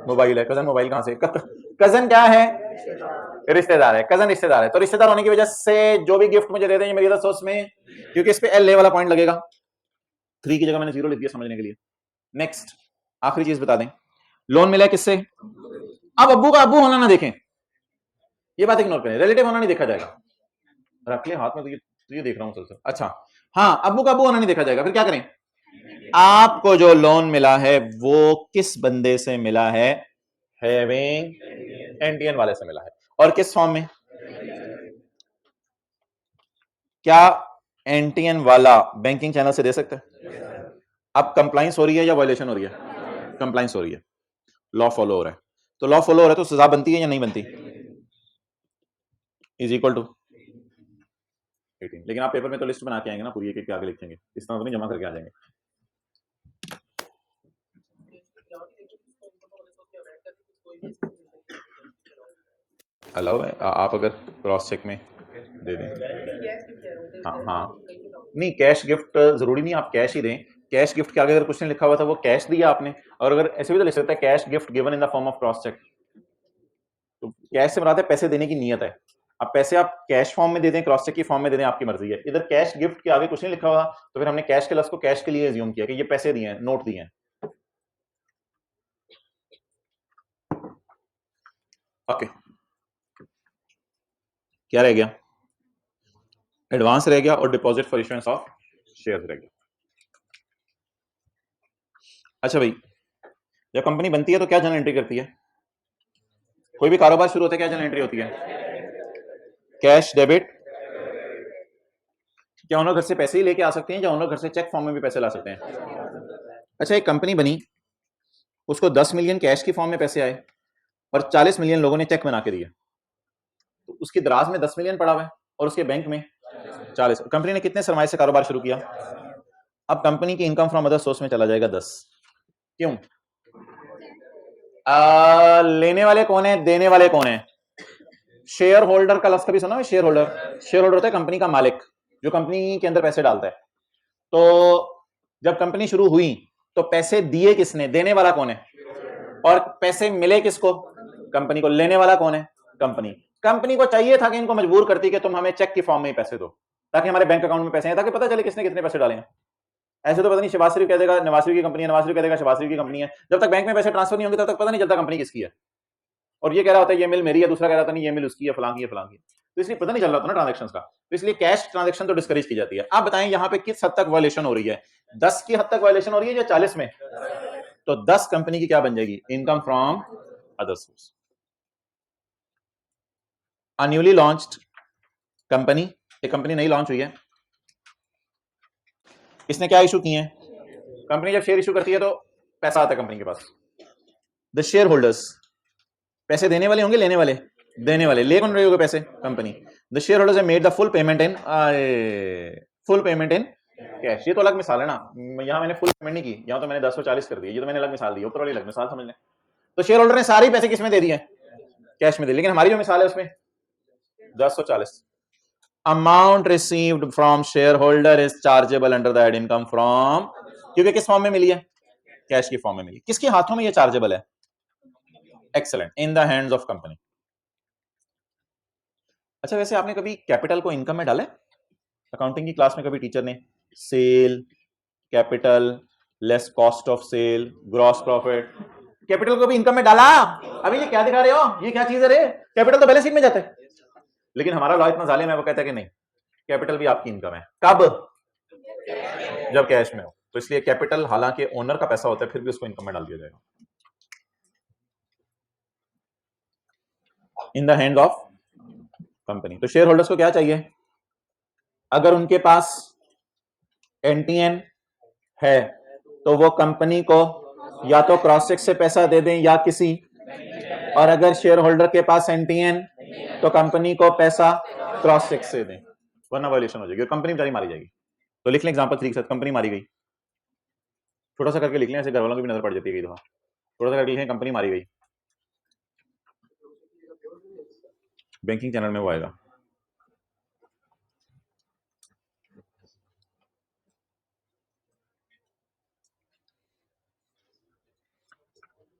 मोबाइल है, कजन मोबाइल कहां से, कजन क्या है, रिश्तेदार है, कजन रिश्तेदार है। तो रिश्तेदार होने की वजह से जो भी गिफ्ट मुझे दे दें मेरी अदर सोर्स में, क्योंकि इस पे एल वाला पॉइंट लगेगा। 3 की जगह मैंने 0 लिख दिया समझने के लिए। नेक्स्ट, आखिरी चीज बता दें, लोन मिला है किससे? अब अब्बू का अब्बू होना ना देखें, ये बात इग्नोर करें, रिलेटिव होना नहीं देखा जाएगा। रख ले हाथ में, तो ये देख रहा हूं सर। अच्छा हाँ, अब्बू का अब्बू होना नहीं देखा जाएगा। फिर क्या करें, आपको जो लोन मिला है वो किस बंदे से मिला है, हैविंग एनटीएन वाले से मिला है, और किस फॉर्म में, क्या एनटीएन वाला बैंकिंग चैनल से दे सकता है? अब कंप्लाइंस हो रही है या वायलेशन हो रही है? कंप्लाइंस हो रही है, लॉ फॉलो हो रहा है। तो लॉ फॉलो हो रहा है तो सजा बनती है या नहीं बनती? Is equal to 18। लेकिन आप पेपर में तो लिस्ट बना के आएंगे ना पूरी, एक एक आगे लिखेंगे, इस तरह तो नहीं जमा करके आ जाएंगे। अलाउ है, आप अगर क्रॉस चेक में दे दें। हाँ हाँ, नहीं कैश गिफ्ट जरूरी नहीं आप कैश ही दें। कैश गिफ्ट के आगे अगर कुछ नहीं लिखा हुआ था वो कैश दिया आपने, और अगर ऐसे भी तो लिख सकता है cash gift given in the form of cross check. तो कैश से मुराद है पैसे देने की नीयत है। अब पैसे आप कैश फॉर्म में दे दें, क्रॉस चेक की फॉर्म में दे दें, आपकी मर्जी है। इधर कैश गिफ्ट के आगे कुछ नहीं लिखा हुआ तो फिर हमने कैश के लफ्ज को कैश के लिए एज्यूम किया कि ये पैसे दिए हैं, नोट दिए हैं। ओके, क्या रह गया, एडवांस रह गया और deposit for issuance of shares रह गया। अच्छा भाई, जब कंपनी बनती है तो क्या जर्नल एंट्री करती है? कोई भी कारोबार शुरू होता है क्या जर्नल एंट्री होती है? Cash debit. क्या ओनर घर से पैसे ही लेके आ सकते हैं या ओनर घर से चेक फॉर्म में भी पैसे ला सकते हैं? अच्छा, एक कंपनी बनी, उसको 10 मिलियन कैश की फॉर्म में पैसे आए और 40 मिलियन लोगों ने चेक बना के दिए, तो उसकी दराज में 10 मिलियन पड़ा हुआ है और उसके बैंक में 40। कंपनी ने कितने सरमाए से कारोबार शुरू किया? अब कंपनी की इनकम फ्रॉम अदर सोर्स में चला जाएगा 10। क्यों? लेने वाले कौन है, देने वाले कौन है? शेयर होल्डर का लफ्ज कभी सुना है? शेयर होल्डर, शेयर होल्डर होता है कंपनी का मालिक जो कंपनी के अंदर पैसे डालता है। तो जब कंपनी शुरू हुई तो पैसे दिए किसने, देने वाला कौन है, और पैसे मिले किसको, कंपनी को। लेने वाला कौन है, कंपनी। कंपनी को चाहिए था कि इनको मजबूर करती कि तुम हमें चेक की फॉर्म में ही पैसे दो ताकि हमारे बैंक अकाउंट में पैसे हैं, ताकि पता चले किसने कितने पैसे डाले हैं। ऐसे तो पता नहीं, शहबाज शरीफ कह देगा नवाज शरीफ की कंपनी है, नवाज शरीफ कह देगा शहबाज शरीफ की कंपनी है। जब तक बैंक में पैसे ट्रांसफर नहीं होंगे तब तक पता नहीं चलता कंपनी किसकी है। और ये कह रहा होता है ये मिल मेरी है, दूसरा कह रहा था नहीं ये मिल उसकी है, फलां की है, फलां की है। तो इसलिए पता नहीं चल रहा था ना ट्रांजेक्शन का, तो इसलिए कैश ट्रांजेक्शन तो डिस्करेज की जाती है। आप बताएं यहाँ पे किस हद तक वायलेशन हो रही है, 10 की हद तक वायलेशन हो रही है या 40 में? तो 10 कंपनी की क्या बन जाएगी, income from other source. Newly launched company, एक कंपनी नई लॉन्च हुई है, इसने क्या इशू किए हैं? कंपनी जब शेयर इशू करती है तो पैसा आता है कंपनी के पास। द शेयर होल्डर्स, पैसे देने वाले होंगे लेने वाले? देने वाले। ले कौन रहे होंगे पैसे, company. The share holders have made the full payment in cash. ये तो अलग मिसाल है ना, यहाँ मैंने फुल पेमेंट नहीं की, यहाँ तो मैंने 10 और 40 कर दिया, ये तो मैंने अलग मिसाल दी, ऊपर वाली अलग मिसाल समझ लें। तो शेयर होल्डर ने सारे पैसे किस में दे दिए, कैश में दे। लेकिन हमारी जो मिसाल है उसमें 10 और 40। Amount received from share holder is chargeable under the head income from, क्योंकि किस फॉर्म में मिली है, कैश की फॉर्म में मिली। किसके हाथों में ये चार्जेबल है? Excellent, in the hands of company. अच्छा, वैसे आपने कभी कैपिटल को इनकम में डाला है? अकाउंटिंग की क्लास में कभी टीचर ने sale, capital, less cost of sale, gross profit, capital को भी इनकम में डाला? अभी ये क्या दिखा रहे हो, ये क्या चीज है रे, कैपिटल तो बैलेंस शीट में जाता है। लेकिन हमारा लॉ इतना जालिम है, वो कहता है कि नहीं, कैपिटल भी आपकी इनकम है। कब? जब कैश में हो। तो इसलिए कैपिटल हालांकि ओनर का पैसा होता है फिर भी उसको इनकम में डाल दिया जाएगा, in the hand of company. तो शेयर होल्डर्स को क्या चाहिए, अगर उनके पास एनटीएन है तो वो कंपनी को या तो क्रॉस चेक से पैसा दे दें या किसी, और अगर शेयर होल्डर के पास एनटीएन तो कंपनी को पैसा क्रॉस चेक से दें, वरना वायलेशन हो जाएगी और कंपनी बेचारी मारी जाएगी। तो लिख लें एग्जांपल 3 के साथ, कंपनी मारी गई, छोटा सा करके लिख लें, ऐसे घर वालों की भी नजर पड़ जाती है कई दफा। थोड़ा सा करके लिखें कंपनी मारी गई, बैंकिंग चैनल में वो आएगा।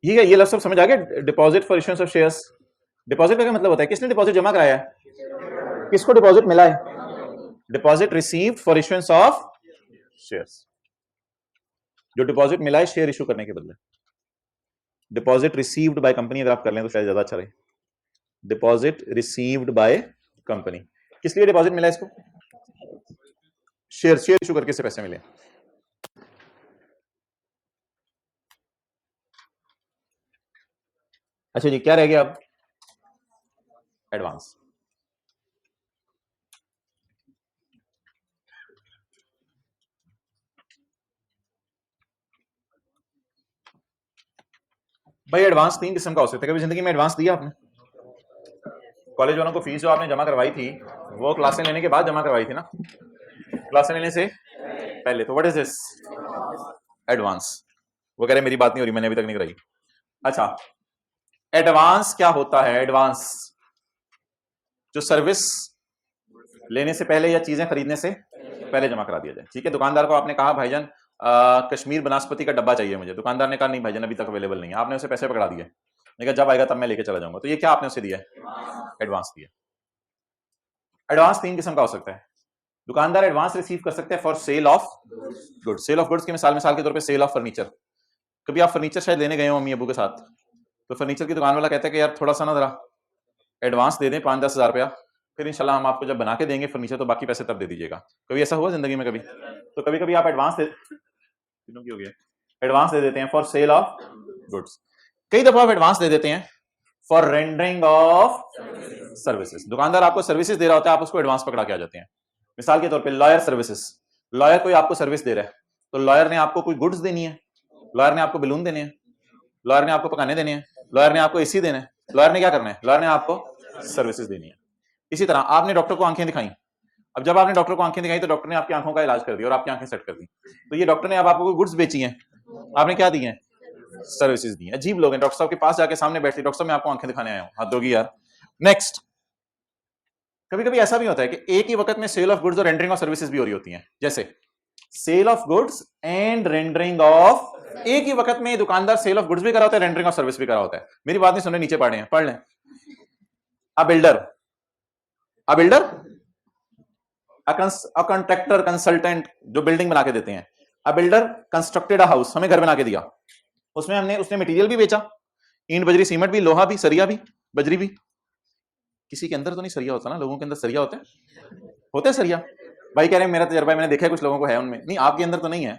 ये लफ्ज सब समझ आ गया, deposit for issuance of shares. Deposit का क्या मतलब होता है, किसने डिपॉजिट जमा कराया है, किसको डिपॉजिट मिला है, deposit received for issuance of shares. जो डिपॉजिट मिला है शेयर इशू करने के बदले। डिपॉजिट रिसीव्ड बाय कंपनी अगर आप कर लें तो शायद ज्यादा अच्छा रहे। Deposit received by company. किस लिए डिपॉजिट मिला इसको? शेयर इशू करके से पैसे मिले। अच्छा जी, क्या रह गया अब? एडवांस। भाई एडवांस 3 किस्म का हो सकता है। कभी जिंदगी में एडवांस दिया आपने? कॉलेज वालों को फीस जो आपने जमा करवाई थी वो क्लासें लेने के बाद जमा करवाई थी ना, क्लासें लेने से पहले। तो व्हाट इज दिस? एडवांस। वो कह रहे मेरी बात नहीं हो रही, मैंने अभी तक नहीं कराई। अच्छा, एडवांस क्या होता है? एडवांस जो सर्विस लेने से पहले या चीजें खरीदने से पहले जमा करा दिया जाए। ठीक है, दुकानदार को आपने कहा भाईजान कश्मीर बनास्पति का डब्बा चाहिए मुझे। दुकानदार ने कहा नहीं भाईजान अभी तक अवेलेबल नहीं है। आपने उसे पैसे पकड़ा दिए, लेकिन जब आएगा तब मैं लेके चला जाऊंगा। तो ये क्या आपने उसे दिया? एडवांस दिया। एडवांस 3 किस्म का हो सकता है। दुकानदार एडवांस रिसीव कर सकते हैं for sale of goods. Sale of goods की मिसाल के तौर पे सेल ऑफ फर्नीचर। कभी आप फर्नीचर शायद लेने गए हो मम्मी अबू के साथ, तो फर्नीचर की दुकान वाला कहता है कि यार थोड़ा सा ना जरा एडवांस दे दें 5-10 हज़ार रुपया, फिर इंशाल्लाह हम आपको जब बना के देंगे फर्नीचर तो बाकी पैसे तब दे दीजिएगा। कभी ऐसा हुआ जिंदगी में? कभी तो कभी कभी आप एडवांस दे हो गया एडवांस दे देते हैं फॉर सेल ऑफ गुड्स। कई दफा आप एडवांस दे देते हैं फॉर रेंडरिंग ऑफ सर्विसेज। दुकानदार आपको सर्विसेज दे रहा होता है, आप उसको एडवांस पकड़ा के आ जाते हैं। मिसाल के तौर पे लॉयर सर्विसेज। लॉयर कोई आपको सर्विस दे रहा है, तो लॉयर ने आपको कोई गुड्स देनी है, लॉयर ने आपको बैलून देने हैं, लॉयर ने आपको पकाने देने हैं, लॉयर ने आपको एसी देना है, लॉयर ने क्या करना है? लॉयर ने आपको सर्विसेज देनी है। इसी तरह आपने डॉक्टर को आंखें दिखाई। अब जब आपने डॉक्टर को आंखें दिखाई तो डॉक्टर ने आपकी आंखों का इलाज कर दिया और आपकी आंखें सेट कर दी। तो ये डॉक्टर ने अब आपको गुड्स बेची हैं, आपने क्या दी है? सर्विसेज दी है। अजीब लोग हैं, डॉक्टर साहब के पास जाके सामने बैठते, डॉक्टर साहब मैं आपको आंखें दिखाने आया हूं। हद होगी यार। नेक्स्ट, कभी कभी ऐसा भी होता है कि एक ही वक्त में सेल ऑफ गुड्स और रेंडरिंग ऑफ सर्विसेज भी हो रही होती हैं। जैसे sale of goods and rendering of, एक ही वक्त में दुकानदार सेल ऑफ गुड्स भी करा होता है, रेंडरिंग ऑफ सर्विस भी करा होता है। मेरी बात नहीं सुन रहे, नीचे पढ़ रहे हैं, पढ़ लें। A builder, a builder, a contractor, consultant जो बिल्डिंग बना के देते हैं। A builder constructed a house, हमें घर बना के दिया, उसमें उसने मटेरियल भी बेचा, ईंट बजरी सीमेंट भी, लोहा भी, सरिया भी, बजरी भी। किसी के अंदर तो नहीं सरिया होता ना, लोगों के अंदर सरिया होते हैं सरिया। भाई कह रहे हैं मेरा तजर्बा है, मैंने देखा है कुछ लोगों को है उनमें, नहीं आपके अंदर तो नहीं है।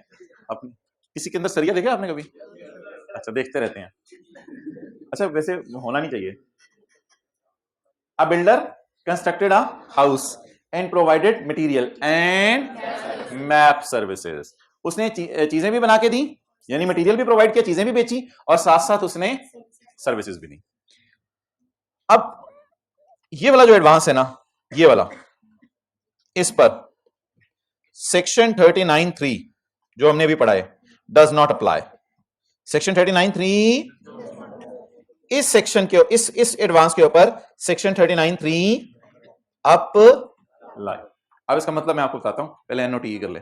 अपने किसी के अंदर सरिया देखा आपने कभी? अच्छा, देखते रहते हैं। अच्छा, वैसे होना नहीं चाहिए। A builder constructed a house and provided material and map services. उसने चीजें भी बना के दी, यानी मटेरियल भी प्रोवाइड किया, चीजें भी बेची, और साथ साथ उसने सर्विसेज भी दी। अब ये वाला जो एडवांस है ना, ये वाला, इस पर सेक्शन 39(3) जो हमने अभी पढ़ा है डज नॉट अप्लाई। सेक्शन 39(3) इस सेक्शन के इस एडवांस के ऊपर सेक्शन 39(3) अप्लाई। अब इसका मतलब मैं आपको बताता हूं, पहले एनओटी कर ले।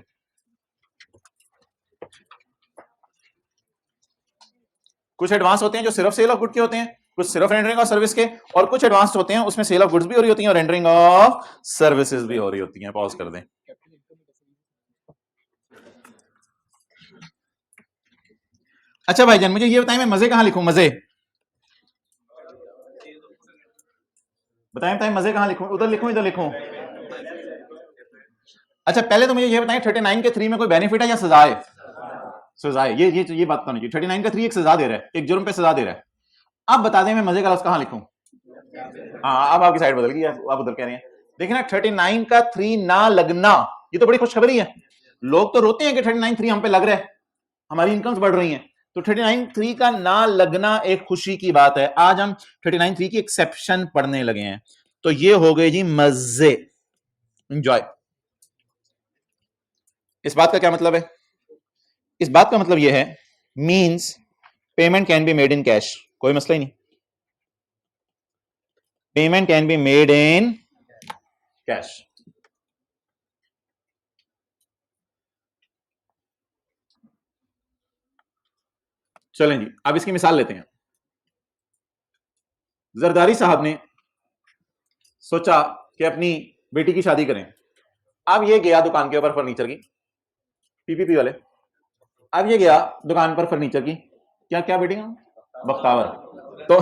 कुछ एडवांस होते हैं जो सिर्फ सेल ऑफ गुड के होते हैं, कुछ सिर्फ रेंडरिंग ऑफ सर्विस के, और कुछ एडवांस होते हैं उसमें सेल ऑफ गुड्स भी हो रही होती है और रेंडरिंग ऑफ सर्विसेज भी हो रही होती हैं। पॉज कर दें। अच्छा भाईजान मुझे ये बताएं, मैं मजे कहां लिखूं? मजे बताएं मजे कहां लिखूं? उधर लिखूं, इधर लिखूं? अच्छा पहले तो मुझे ये बताएं 39 के 3 में कोई बेनिफिट है या सजा है? सजा है। ये बात तो नहीं। 39 का 3 एक सजा दे रहा है, एक जुर्म पे सजा दे रहा है। अब बता दें मैं मजे का लफ्ज कहां लिखूं? हाँ, अब आपकी साइड बदल गई, आप उधर कह रहे हैं। देखिए ना, 39 का 3 ना लगना, ये तो बड़ी खुशखबरी है। लोग तो रोते हैं कि 39(3) हम पे लग रहा है, हमारी इनकम्स बढ़ रही हैं। तो 39(3) का ना लगना एक खुशी की बात है। आज हम 39(3) की एक्सेप्शन पढ़ने लगे हैं। तो ये हो गए जी मजे, एंजॉय। इस बात का क्या मतलब है? इस बात का मतलब यह है, means payment can be made in cash, कोई मसला ही नहीं। Payment can be made in cash. चलें जी, अब इसकी मिसाल लेते हैं। जरदारी साहब ने सोचा कि अपनी बेटी की शादी करें। अब ये गया दुकान के ऊपर फर्नीचर की, पीपीपी वाले। अब ये गया दुकान पर फर्नीचर की, क्या क्या बेटी? बख्तावर। तो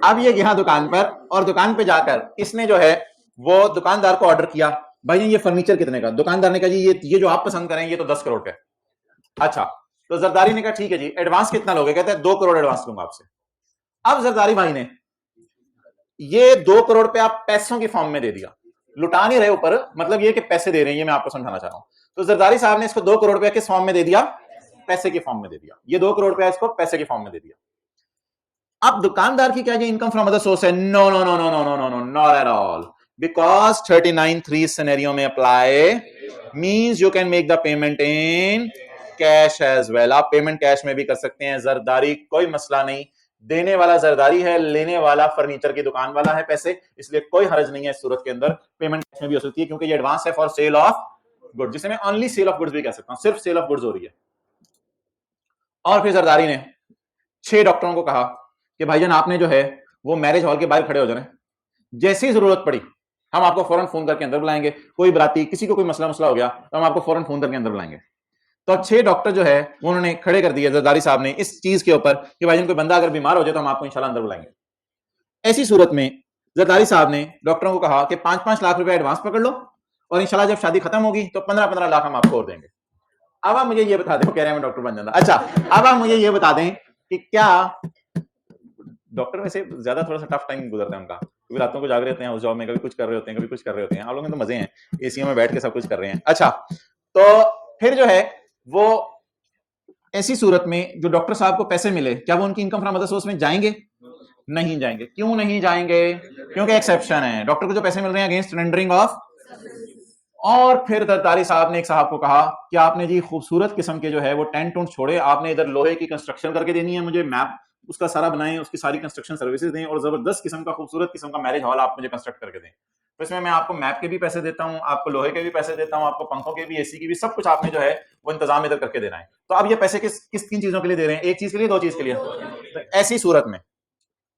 अब ये गया दुकान पर और दुकान पे जाकर इसने जो है वो दुकानदार को ऑर्डर किया, भाई ये फर्नीचर कितने का? दुकानदार ने कहा जी ये जो आप पसंद करें ये तो 10 करोड़ का है। अच्छा, तो जरदारी ने कहा ठीक है जी, एडवांस कितना लोगे? कहते हैं 2 करोड़ एडवांस लूंगा आपसे। अब जरदारी भाई ने ये 2 करोड़ पे आप पैसों की फॉर्म में दे दिया, लुटा नहीं रहे ऊपर, मतलब ये कि पैसे दे रहे हैं, ये मैं आपको समझाना चाह रहा हूं। तो जरदारी साहब ने इसको 2 करोड़ रुपया किस फॉर्म में दे दिया? पैसे की फॉर्म में दे दिया। ये 2 करोड़ रुपया इसको पैसे की फॉर्म में दे दिया। अब दुकानदार की क्या ये इनकम फ्रॉम अदर सोर्स है? No no no no no no no no, not at all, because 39(3) scenario में apply means you can make the payment in cash as well. आप पेमेंट कैश में भी कर सकते हैं, जरदारी कोई मसला नहीं। देने वाला जरदारी है, लेने वाला फर्नीचर की दुकान वाला है पैसे, इसलिए कोई हर्ज नहीं है इस सूरत के अंदर, पेमेंट कैश में भी हो सकती है, क्योंकि ये एडवांस है फॉर सेल ऑफ गुड्स, जिसे मैं ओनली सेल ऑफ गुड्स भी कह सकता हूं, सिर्फ सेल ऑफ गुड्स हो रही है। और फिर जरदारी ने 6 डॉक्टरों को कहा कि भाईजान आपने जो है वो मैरिज हॉल के बाहर खड़े हो जाए, जैसी जरूरत पड़ी हम आपको फौरन फोन करके अंदर बुलाएंगे, कोई बराती किसी को कोई मसला हो गया तो हम आपको फौरन फोन करके अंदर बुलाएंगे। तो 6 डॉक्टर जो है उन्होंने खड़े कर दिए जरदारी साहब ने इस चीज के ऊपर कि भाईजान कोई बंदा अगर बीमार हो जाए तो हम आपको इंशाल्लाह अंदर बुलाएंगे। ऐसी सूरत में जरदारी साहब ने डॉक्टरों को कहा कि 5-5 लाख रुपए एडवांस पकड़ लो और इंशाल्लाह जब शादी खत्म होगी तो 15-15 लाख हम आपको और देंगे। अब आप मुझे ये बता दें, कह रहे हैं मैं डॉक्टर बन जाता। अच्छा, अब आप मुझे ये बता दें कि क्या डॉक्टर में से ज्यादा थोड़ा सा टफ टाइम गुजरता है उनका, क्योंकि रातों को जाग रहे होते हैं उस जॉब में, कभी कुछ कर रहे होते हैं, कभी कुछ कर रहे होते हैं। आप लोगों के तो मजे हैं, एसीओ में बैठ के सब कुछ कर रहे हैं। अच्छा, तो फिर जो है वो ऐसी सूरत में जो डॉक्टर साहब को पैसे मिले, क्या वो उनकी इनकम फ्रॉम अदर सोर्स में जाएंगे? नहीं जाएंगे। क्यों नहीं जाएंगे? क्योंकि एक्सेप्शन है, डॉक्टर को जो पैसे मिल रहे हैं अगेंस्ट रेंडरिंग ऑफ। और फिर जरदारी साहब ने एक साहब को कहा कि आपने जी खूबसूरत किस्म के जो है वो टेंट उंट छोड़े, आपने इधर लोहे की कंस्ट्रक्शन करके देनी है मुझे, मैप उसका सारा बनाएं, उसकी सारी कंस्ट्रक्शन सर्विसेज दें और जबरदस्त किस्म का खूबसूरत किस्म का मैरिज हॉल आप मुझे कंस्ट्रक्ट करके दें। तो इसमें मैं आपको मैप के भी पैसे देता हूं, आपको लोहे के भी पैसे देता हूं, आपको पंखों के भी, एसी की भी, सब कुछ आपने जो है वो इंतजाम इधर करके देना है। तो अब ये पैसे किन चीजों के लिए दे रहे हैं? एक चीज के लिए, 2 चीज के लिए? तो ऐसी सूरत में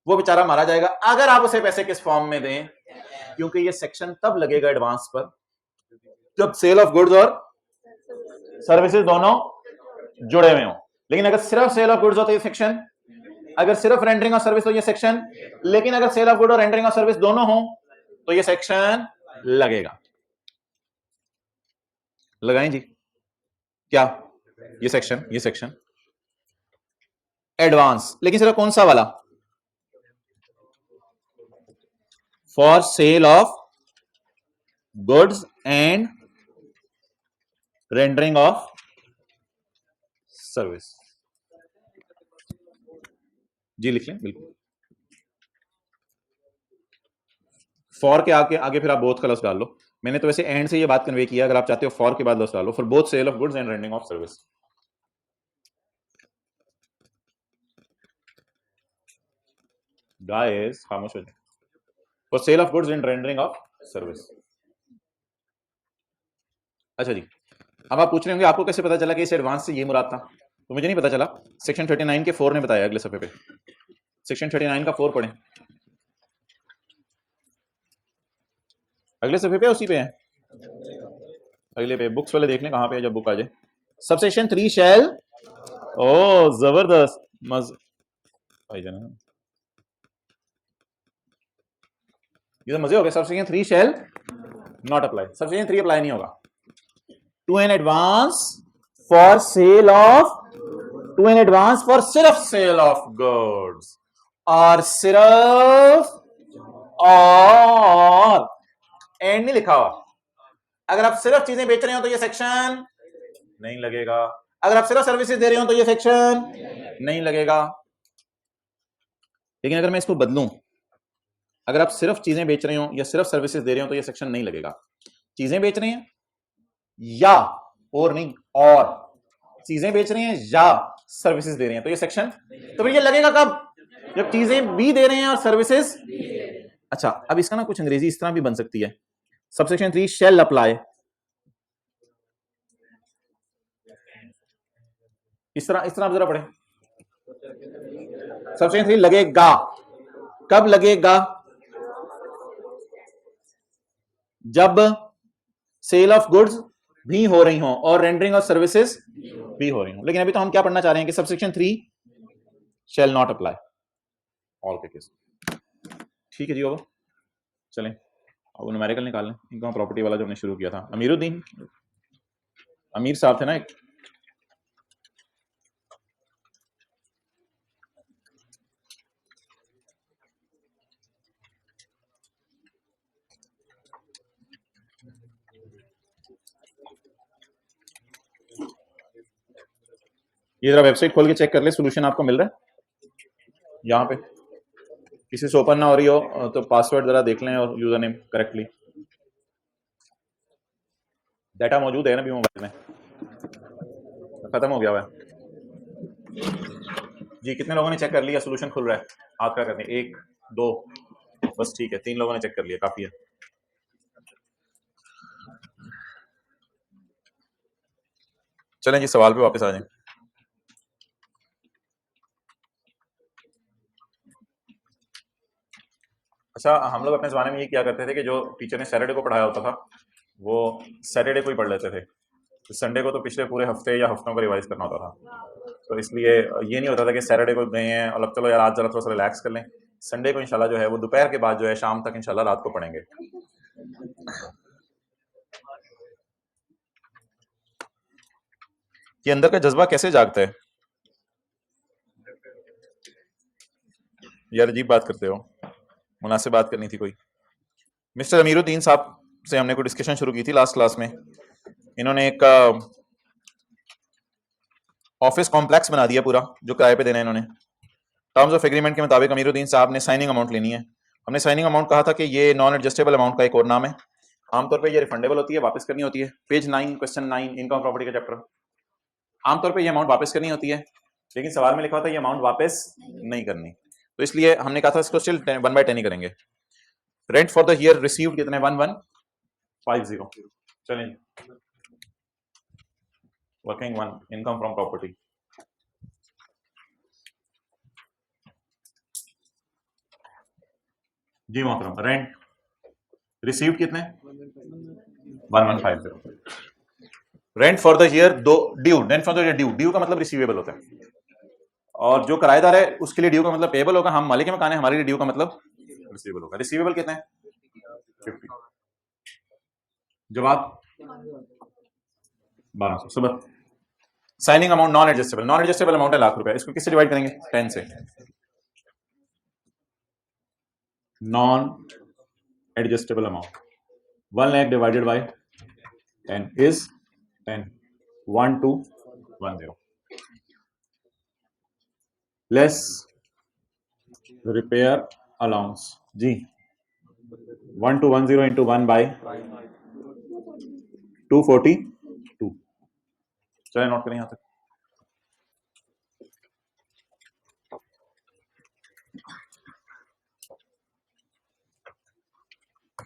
वो बेचारा मारा जाएगा अगर आप उसे पैसे किस फॉर्म में दें, क्योंकि ये सेक्शन तब लगेगा एडवांस पर जब सेल ऑफ गुड्स और सर्विसेज दोनों जुड़े हुए हों। लेकिन अगर सिर्फ सेल ऑफ गुड्स हो तो ये सेक्शन, अगर सिर्फ रेंडरिंग और सर्विस तो ये सेक्शन, लेकिन अगर सेल ऑफ गुड और रेंडरिंग और सर्विस दोनों हो तो ये सेक्शन लगेगा। लगाएं जी क्या? ये सेक्शन एडवांस, लेकिन सिर्फ कौन सा वाला? For sale of goods and rendering of service. जी लिख लें, बिल्कुल। फॉर के आगे फिर आप बोथ का लफ्ज डाल लो। मैंने तो वैसे एंड से ये बात कन्वे किया, अगर आप चाहते हो फॉर के बाद लफ्ज डालो, for both sale of goods and rendering of service. Guys खामोश हो जाए। For sale of goods and rendering of service. अच्छा जी, अब आप पूछ रहे होंगे आपको कैसे पता चला कि इस एडवांस से ये मुराद था? तो मुझे नहीं पता चला, सेक्शन 39 के 4 ने बताया। अगले सफे पे सेक्शन 39 का 4 पढ़ें, अगले सफे पे उसी पे है, अगले पे बुक्स वाले देख लें कहां पे है, जब बुक आ जाए। सबसेक्शन 3 शैल, ओ जबरदस्त भाई जान, ये तो मजे हो गए। Subsection 3 shall not apply, subsection 3 apply नहीं होगा to an advance for sale of, to an advance for सिर्फ सेल ऑफ गुड्स और सिर्फ, और एंड नहीं लिखा हुआ। अगर आप सिर्फ चीजें बेच रहे हो तो ये सेक्शन नहीं लगेगा, अगर आप सिर्फ सर्विसेज दे रहे हो तो ये सेक्शन नहीं लगेगा। लेकिन अगर मैं इसको बदलूं, अगर आप सिर्फ चीजें बेच रहे हो या सिर्फ सर्विसेज दे रहे हो तो ये सेक्शन नहीं लगेगा। चीजें बेच रहे हैं या, और नहीं, और चीजें बेच रहे हैं या सर्विसेज दे रहे हैं तो ये सेक्शन, तो फिर ये लगेगा कब? जब चीजें भी दे रहे हैं और सर्विसेज। अच्छा, अब इसका ना कुछ अंग्रेजी इस तरह भी बन सकती है, सबसेक्शन 3 शैल अप्लाई, इस तरह आप जरा पढ़े। सबसेक्शन 3 लगेगा, कब लगेगा? जब सेल ऑफ गुड्स भी हो रही हो और रेंडरिंग ऑफ सर्विसेज भी हो रही हो। लेकिन अभी तो हम क्या पढ़ना चाह रहे हैं कि subsection 3 shall not apply. All के केस। ठीक है जी, ओवर। चलें अब न्यूमेरिकल निकाल लें। इनकम प्रॉपर्टी वाला जो हमने शुरू किया था, अमीरुद्दीन, अमीर साहब थे ना एक, ये जरा वेबसाइट खोल के चेक कर ले, सोल्यूशन आपको मिल रहा है यहाँ पे। किसी से ओपन ना हो रही हो तो पासवर्ड जरा देख लें और यूजर नेम करेक्टली। डाटा मौजूद है ना भी मोबाइल में, खत्म हो गया हुआ है जी। कितने लोगों ने चेक कर लिया? सोल्यूशन खुल रहा है, हाथ क्या करने? 1 2, बस ठीक है, 3 लोगों ने चेक कर लिया, काफी है। चलें जी, सवाल पे वापस आ जाएं। अच्छा, हम लोग अपने ज़माने में ये किया करते थे कि जो टीचर ने सैटरडे को पढ़ाया होता था वो सैटरडे को ही पढ़ लेते थे, तो संडे को तो पिछले पूरे हफ्ते या हफ्तों को रिवाइज करना होता था। तो इसलिए ये नहीं होता था कि सैटरडे को गए हैं और अब चलो यार आज जरा थोड़ा सा रिलैक्स कर लें, संडे को इंशाल्लाह जो है वो दोपहर के बाद जो है शाम तक इंशाल्लाह रात को पढ़ेंगे। ये अंदर का जज्बा कैसे जागता है यार? अजीब बात करते हो, मुनासिब बात करनी थी कोई। मिस्टर अमीरुद्दीन साहब से हमने कोई डिस्कशन शुरू की थी लास्ट क्लास में। इन्होंने एक ऑफिस कॉम्प्लेक्स बना दिया पूरा, जो किराए पे देना है इन्होंने। टर्म्स ऑफ एग्रीमेंट के मुताबिक अमीरुद्दीन साहब ने साइनिंग अमाउंट लेनी है। हमने साइनिंग अमाउंट कहा था कि ये नॉन एडजस्टेबल अमाउंट का एक और नाम है। आमतौर पे ये रिफंडेबल होती है, वापस करनी होती है। पेज 9 क्वेश्चन 9 इनकम प्रॉपर्टी का चैप्टर। आमतौर पे ये अमाउंट वापस करनी होती है, लेकिन सवाल में लिखा होता है ये अमाउंट वापस नहीं करनी, तो इसलिए हमने कहा था इसको स्टिल 1/10 ही करेंगे। Rent for the year received कितने? 1150। चलें, working one, income from property. जी मोहतरम, रेंट रिसीव्ड कितने? 1150। रेंट फॉर द ईयर दो due, rent for the year due, due का मतलब रिसीवेबल होता है, और जो किराएदार है उसके लिए ड्यू का मतलब पेबल होगा। हम मालिक मकान है, हमारे लिए ड्यू का मतलब रिसीवेबल होगा। रिसीवेबल कितने हैं? 50। जवाब 1200। सुबह signing amount non adjustable, non adjustable amount है ₹1,00,000। इसको किससे डिवाइड करेंगे? 10 से। Non adjustable amount 1,00,000 divided by 10 is 10, 1210 less repair allowance जी 1210 इंटू 1 बाय 242। चलिए नोट करें यहां तक।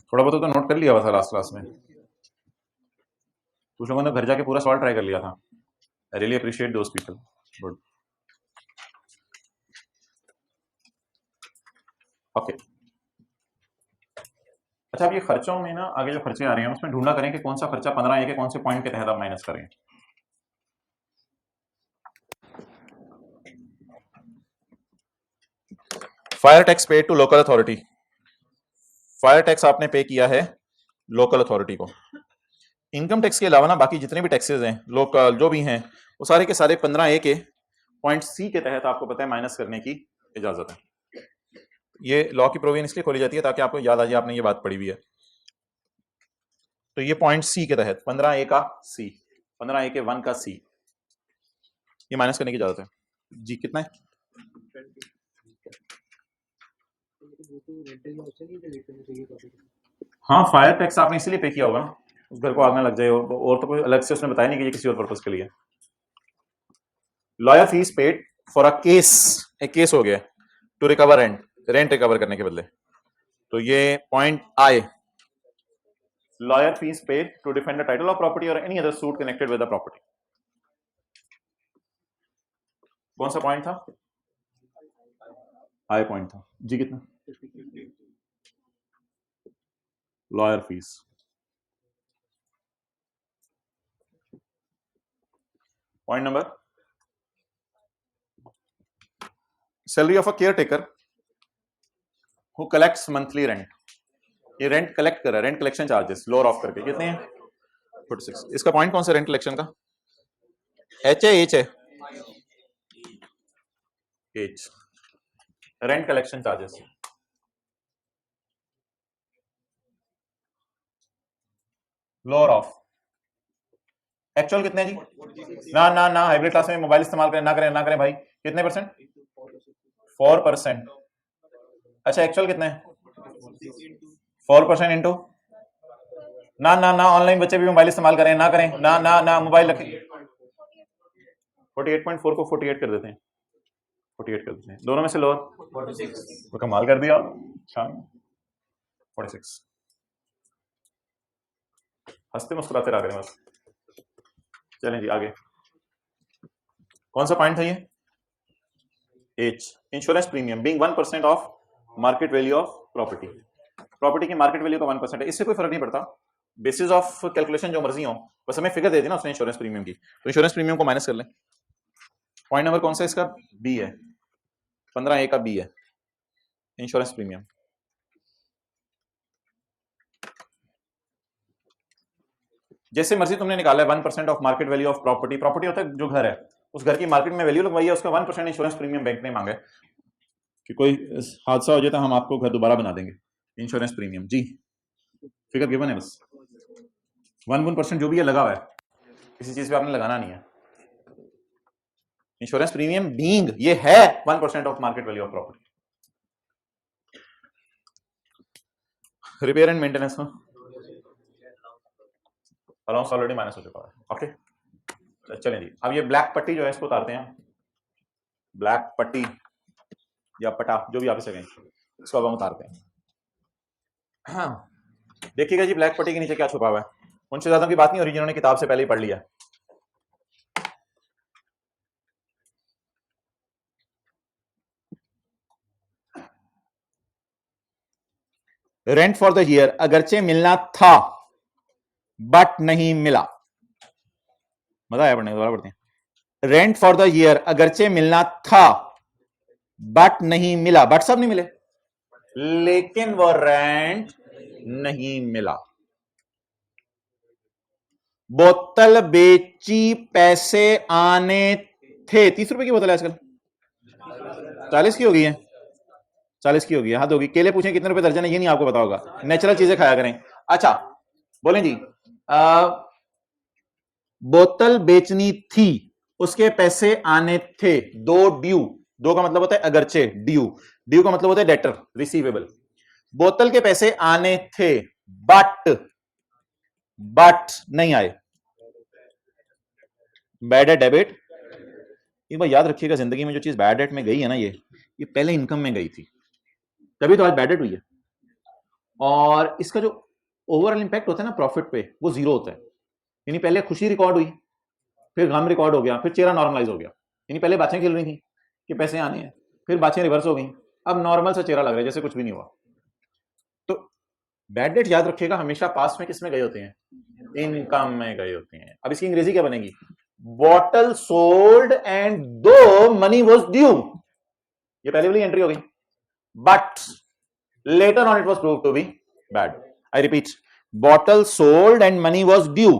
थोड़ा बहुत तो नोट कर लिया हुआ था लास्ट क्लास में, कुछ लोगों ने घर जाके पूरा सवाल ट्राई कर लिया था। I really appreciate those people, good. Okay, अच्छा अब ये खर्चों में ना आगे जो खर्चे आ रहे हैं उसमें ढूंढना करें कि कौन सा खर्चा 15 के कौन से पॉइंट के तहत आप माइनस करें। Fire tax paid to local authority, fire tax आपने पे किया है लोकल अथॉरिटी को। इनकम टैक्स के अलावा ना बाकी जितने भी टैक्सेस हैं लोकल जो भी हैं वो सारे के सारे 15A के पॉइंट सी के तहत आपको पता है माइनस करने की इजाजत है। ये लॉ की प्रोविजन इसलिए खोली जाती है ताकि आपको याद आ जाए आपने ये बात पढ़ी हुई है। तो ये पॉइंट सी के तहत 15A का सी, 15A के 1 का सी, ये माइनस करने की इजाजत है जी। कितना है? हाँ, फायर टैक्स आपने इसलिए पे किया होगा ना, उस घर को आग ना लग जाए, और तो कोई अलग से उसने बताया नहीं कि ये किसी और पर्पज के लिए। Lawyer fees paid for a case, एक केस हो गया to recover rent, rent recover करने के बदले, तो ये पॉइंट आई। Lawyer fees paid to defend the title of property और any other suit connected with the property. कौन सा पॉइंट था? आई पॉइंट था जी। कितना? Lawyer fees. Point number, salary of a caretaker who collects monthly rent, ये rent collect कर रहा है, rent collection charges lower of करके कितने हैं 46। इसका पॉइंट कौन सा रेंट कलेक्शन का, एच है एच है H, rent collection charges lower of, actual कितने जी, ना ना ना हाइब्रिड क्लास में मोबाइल इस्तेमाल करें ना करें ना करें भाई, कितने परसेंट 4%। अच्छा एक्चुअल कितने 4% इंटू, ना ना ना ऑनलाइन बच्चे भी मोबाइल इस्तेमाल करें ना करें ना ना ना मोबाइल रखें, 48.4 को 48 कर देते हैं, 48 कर देते हैं, दोनों में से लोअर 46, तो कमाल कर दिया, 46, हंसते मुस्कुराते रह गए बस। चलें जी आगे, कौन सा पॉइंट था ये, H, insurance premium being 1% of market value of property, property की मार्केट वैल्यू का 1% है, इससे कोई फर्क नहीं पड़ता, बेसिस ऑफ कैलकुलेशन जो मर्जी हो, बस हमें फिगर दे दी ना उसने इंश्योरेंस प्रीमियम की, तो इंश्योरेंस प्रीमियम को माइनस कर लें। पॉइंट नंबर कौन सा इसका, बी है, 15A का बी है, इंश्योरेंस प्रीमियम। जैसे मर्जी तुमने निकाला है 1% of market value of property, property होता है जो घर है, उस घर की मार्केट में वैल्यू लगवाई है, उसका 1% इंश्योरेंस प्रीमियम बैंक ने मांगा है कि कोई हादसा हो जाए तो हम आपको घर दोबारा बना देंगे, इंश्योरेंस प्रीमियम जी, फिगर गिवन है बस, 1% जो भी है लगा हुआ है, किसी चीज पे आपने लगाना नहीं है। इंश्योरेंस प्रीमियम बीइंग ये है 1% of market value of property. Repair and maintenance में अलाउंस ऑलरेडी माइनस हो चुका है, ओके चलें जी। अब ये ब्लैक पट्टी जो है इसको उतारते हैं, ब्लैक पट्टी या पटा जो भी आप इसे कहें, इसको अब हम उतारते हैं। हाँ देखिएगा जी ब्लैक पट्टी के नीचे क्या छुपा हुआ है, उनसे ज्यादा की बात नहीं हो रही जिन्होंने किताब से पहले ही पढ़ लिया। रेंट फॉर द ईयर अगरचे मिलना था बट नहीं मिला, मजा आया पढ़ने, दोबारा पढ़ते हैं। रेंट फॉर द ईयर अगरचे मिलना था बट नहीं मिला, बट सब नहीं मिले, लेकिन वो रेंट नहीं मिला। बोतल बेची पैसे आने थे, 30 रुपए की बोतल है आजकल, 40 की हो गई है, 40 की हो गई है, हद होगी। केले पूछें कितने रुपए दर्जन है, ये नहीं आपको पता होगा, नेचुरल चीजें खाया करें। अच्छा बोलें जी, बोतल बेचनी थी, उसके पैसे आने थे, दो ड्यू, दो का मतलब होता है अगरचे, ड्यू, ड्यू का मतलब होता है डेटर, रिसीवेबल। बोतल के पैसे आने थे बट नहीं आए, बैड डेट डेबिट। एक बार याद रखिएगा, जिंदगी में जो चीज बैड डेट में गई है ना, ये पहले इनकम में गई थी, तभी तो आज बैड डेट हुई है, और इसका जो ओवरऑल इंपैक्ट होता है ना प्रॉफिट पे, वो जीरो होता है। यानी पहले खुशी रिकॉर्ड हुई, फिर गम रिकॉर्ड हो गया, फिर चेहरा नॉर्मलाइज हो गया, यानी पहले बातें खेल रही थी कि पैसे आने हैं, फिर बातें रिवर्स हो गई, अब नॉर्मल सा चेहरा लग रहा है जैसे कुछ भी नहीं हुआ। तो बैड डेट याद रखिएगा हमेशा पास में किस में गए होते हैं, इनकम में गए होते हैं। अब इसकी अंग्रेजी क्या बनेगी, bottle sold and though money was due, ये पहले वाली एंट्री हो गई, but later on it was prove to be bad. I repeat, bottle sold and money was due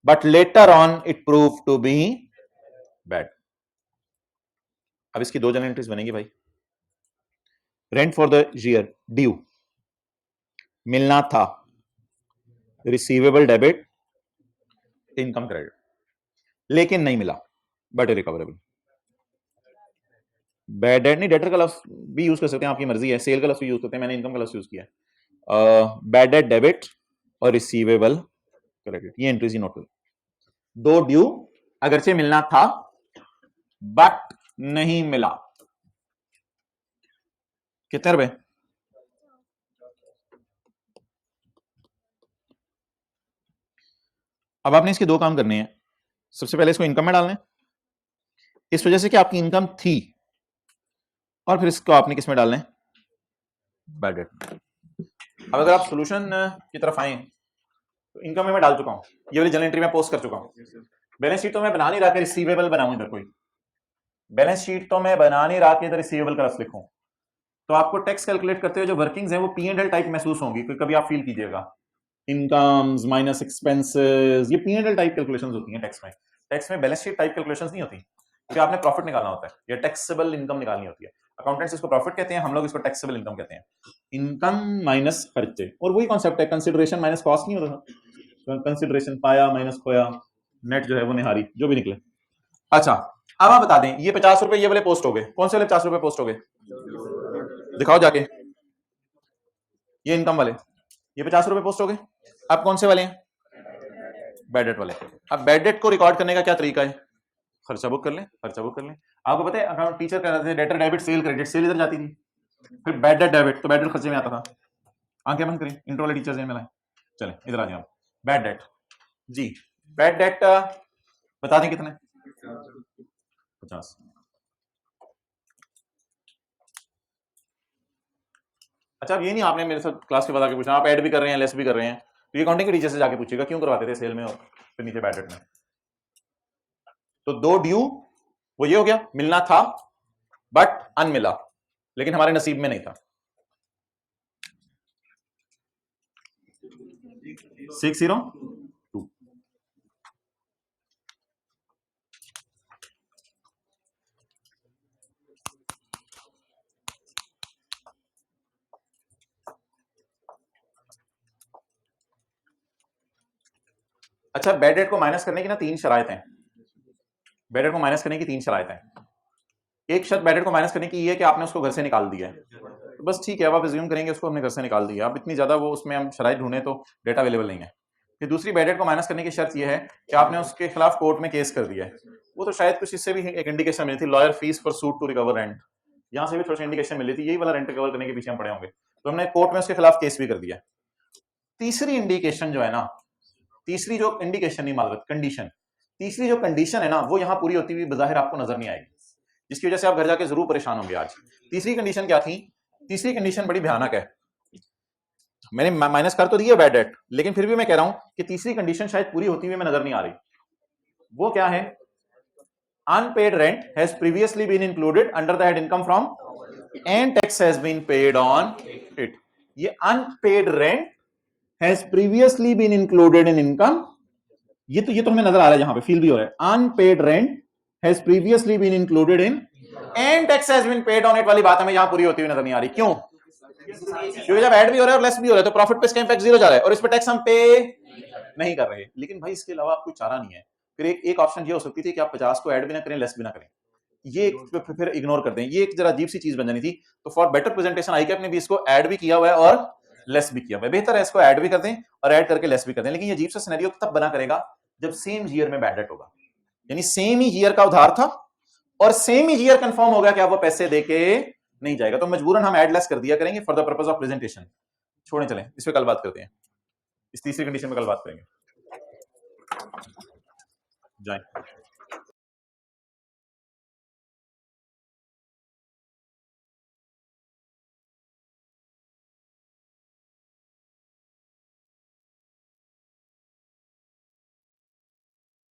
but later on it proved to be bad। अब इसकी दो general entries बनेगी भाई, rent for the year due, मिलना था, receivable debit, income credit, लेकिन नहीं मिला बट रिकवरेबल। बैड डेट नहीं, डेटर का लफ्ज भी यूज कर सकते हैं, आपकी मर्जी है, सेल का लफ्ज भी यूज करते हैं, मैंने इनकम का लफ्ज यूज किया है। बैड डेट डेबिट और रिसीवेबल क्रेडिट, ये एंट्रीज ही नोट करो। दो ड्यू अगरचे मिलना था बट नहीं मिला, कितने रुपए, अब आपने इसके दो काम करने हैं। सबसे पहले इसको इनकम में डालना है, इस वजह से कि आपकी इनकम थी, और फिर इसको आपने किस में डालना है, बैड डेट। अब अगर आप सॉल्यूशन की तरफ आए तो इनकम में मैं डाल चुका हूं, ये वाली जनरल एंट्री में पोस्ट कर चुका हूं। बैलेंस शीट तो मैं बना नहीं रहा कि रिसीवेबल बनाऊं, इधर कोई बैलेंस शीट तो मैं बना नहीं रहा कि इधर रिसीवेबल का रस लिखूं, तो आपको टैक्स कैलकुलेट करते हुए जो वर्किंग्स हैं वो P&L टाइप महसूस होंगी, कभी आप फील कीजिएगा, इनकम्स माइनस एक्सपेंसेस, ये P&L टाइप कैलकुलेशंस होती हैं टैक्स में। टैक्स में बैलेंस शीट टाइप कैलकुलेशंस नहीं होती, क्योंकि आपने प्रॉफिट निकालना होता है या टैक्सेबल इनकम निकालनी होती है। अकाउंटेंट्स इसको प्रॉफिट कहते हैं, हम लोग इसको टैक्सेबल इनकम कहते हैं। इनकम माइनस खर्चे, और वही कॉन्सेप्ट है, कंसिडरेशन माइनस कॉस्ट नहीं होता, कंसिडरेशन पाया माइनस खोया, नेट जो है वो निहारी, जो भी निकले। अच्छा, अब आप बता दें, ये 50 रुपए ये वाले पोस्ट हो गए, कौन से वाले 50 रुपए पोस्ट हो गए, दिखाओ जाके, ये इनकम वाले, ये 50 रुपए पोस्ट हो गए। अब कौन से वाले हैं, बैड डेट वाले। अब बैड डेट को रिकॉर्ड करने का क्या तरीका है, खर्चा बुक कर लें, खर्चा बुक कर लें। आपको पता है अकाउंट टीचर कहते थे debtor debit sale credit, sale इधर जाती थी, फिर बैड डेट डेबिट, तो बैड डेट खर्चे में आता था। आंखें बंद करें, इंट्रो वाले टीचर्स में लाए, चले इधर आ जाए। बैड डेट जी, बैड डेट बता दें कितने, 50। अच्छा, अब ये नहीं आपने मेरे साथ क्लास के बाद आके पूछना, आप ऐड भी कर रहे हैं लेस भी कर रहे हैं, तो ये अकाउंटिंग के टीचर से जाके पूछिएगा क्यों करवाते थे सेल में और फिर नीचे बैड डेट में। तो दो ड्यू वो ये हो गया, मिलना था बट अनमिला, लेकिन हमारे नसीब में नहीं था। 602। अच्छा, बैड डेट को माइनस करने की ना 3 शरायत हैं, बैड डेट को माइनस करने की 3 शरायत हैं। एक शर्त बैड डेट को माइनस करने की ये है कि आपने उसको घर से निकाल दिया है, तो बस ठीक है, अब आप एज्यूम करेंगे उसको हमने घर से निकाल दिया, अब इतनी ज्यादा वो उसमें हम शरायत ढूंढे तो डेटा अवेलेबल नहीं है। फिर दूसरी बैड डेट को माइनस करने की शर्त यह है कि आपने उसके खिलाफ कोर्ट में केस कर दिया है, वो तो शायद कुछ इससे भी एक इंडिकेशन मिली थी, lawyer fees for suit to recover rent, यहाँ से भी थोड़ी सी इंडिकेशन मिली थी, यही वाला रेंट रिकवर करने के पीछे हम पड़े होंगे, तो हमने कोर्ट में उसके खिलाफ केस भी कर दिया। तीसरी इंडिकेशन जो है ना, तीसरी जो इंडिकेशन नहीं मालूम कंडीशन, तीसरी जो कंडीशन है ना वो यहाँ पूरी होती हुई बाहर आपको नजर नहीं आएगी, जिसकी वजह से आप घर जाके जरूर परेशान होंगे आज। तीसरी कंडीशन क्या थी, तीसरी कंडीशन बड़ी भयानक है, मैंने माइनस कर तो दिया बैड डेट, लेकिन फिर भी मैं कह रहा हूं कि तीसरी कंडीशन शायद पूरी होती हुई मैं नजर नहीं आ रही। वो क्या है, unpaid rent has previously been included under the head income from and tax has been paid on it. ये unpaid rent has previously been included in income, ये तो हमें नजर आ रहा है, यहां पे फील भी हो रहा है, unpaid rent has previously been included in and tax has been paid on it वाली बात हमें यहां पूरी होती हुई नजर नहीं आ रही। क्यों, क्योंकि जब ऐड भी हो रहा है और लेस भी हो रहा है तो प्रॉफिट पे इसका इंपैक्ट जीरो जा रहा है और इस पे टैक्स हम पे नहीं कर रहे। लेकिन भाई इसके अलावा कोई चारा नहीं है, फिर एक ऑप्शन ये हो सकती थी कि आप 50 को ऐड भी ना करें लेस भी ना करें, ये फिर इग्नोर कर दें, ये एक जरा अजीब सी चीज बन जानी थी। तो फॉर बेटर प्रेजेंटेशन आईकैप ने भी इसको ऐड भी किया हुआ है और लेस भी किया हुआ है, बेहतर है इसको ऐड भी कर दें और ऐड करके लेस भी कर दें। लेकिन ये अजीब सा सिनेरियो तब बना करेगा जब सेम ईयर में बैड डेट होगा, यानी सेम ही ईयर का उधार था और सेम ही ईयर कंफर्म हो गया कि आप वो पैसे देके नहीं जाएगा, तो मजबूरन हम ऐड लेस कर दिया करेंगे for the purpose of presentation. छोड़ें, चलें इस पे कल बात करते हैं, इस तीसरी कंडीशन में कल बात करेंगे। जाएं।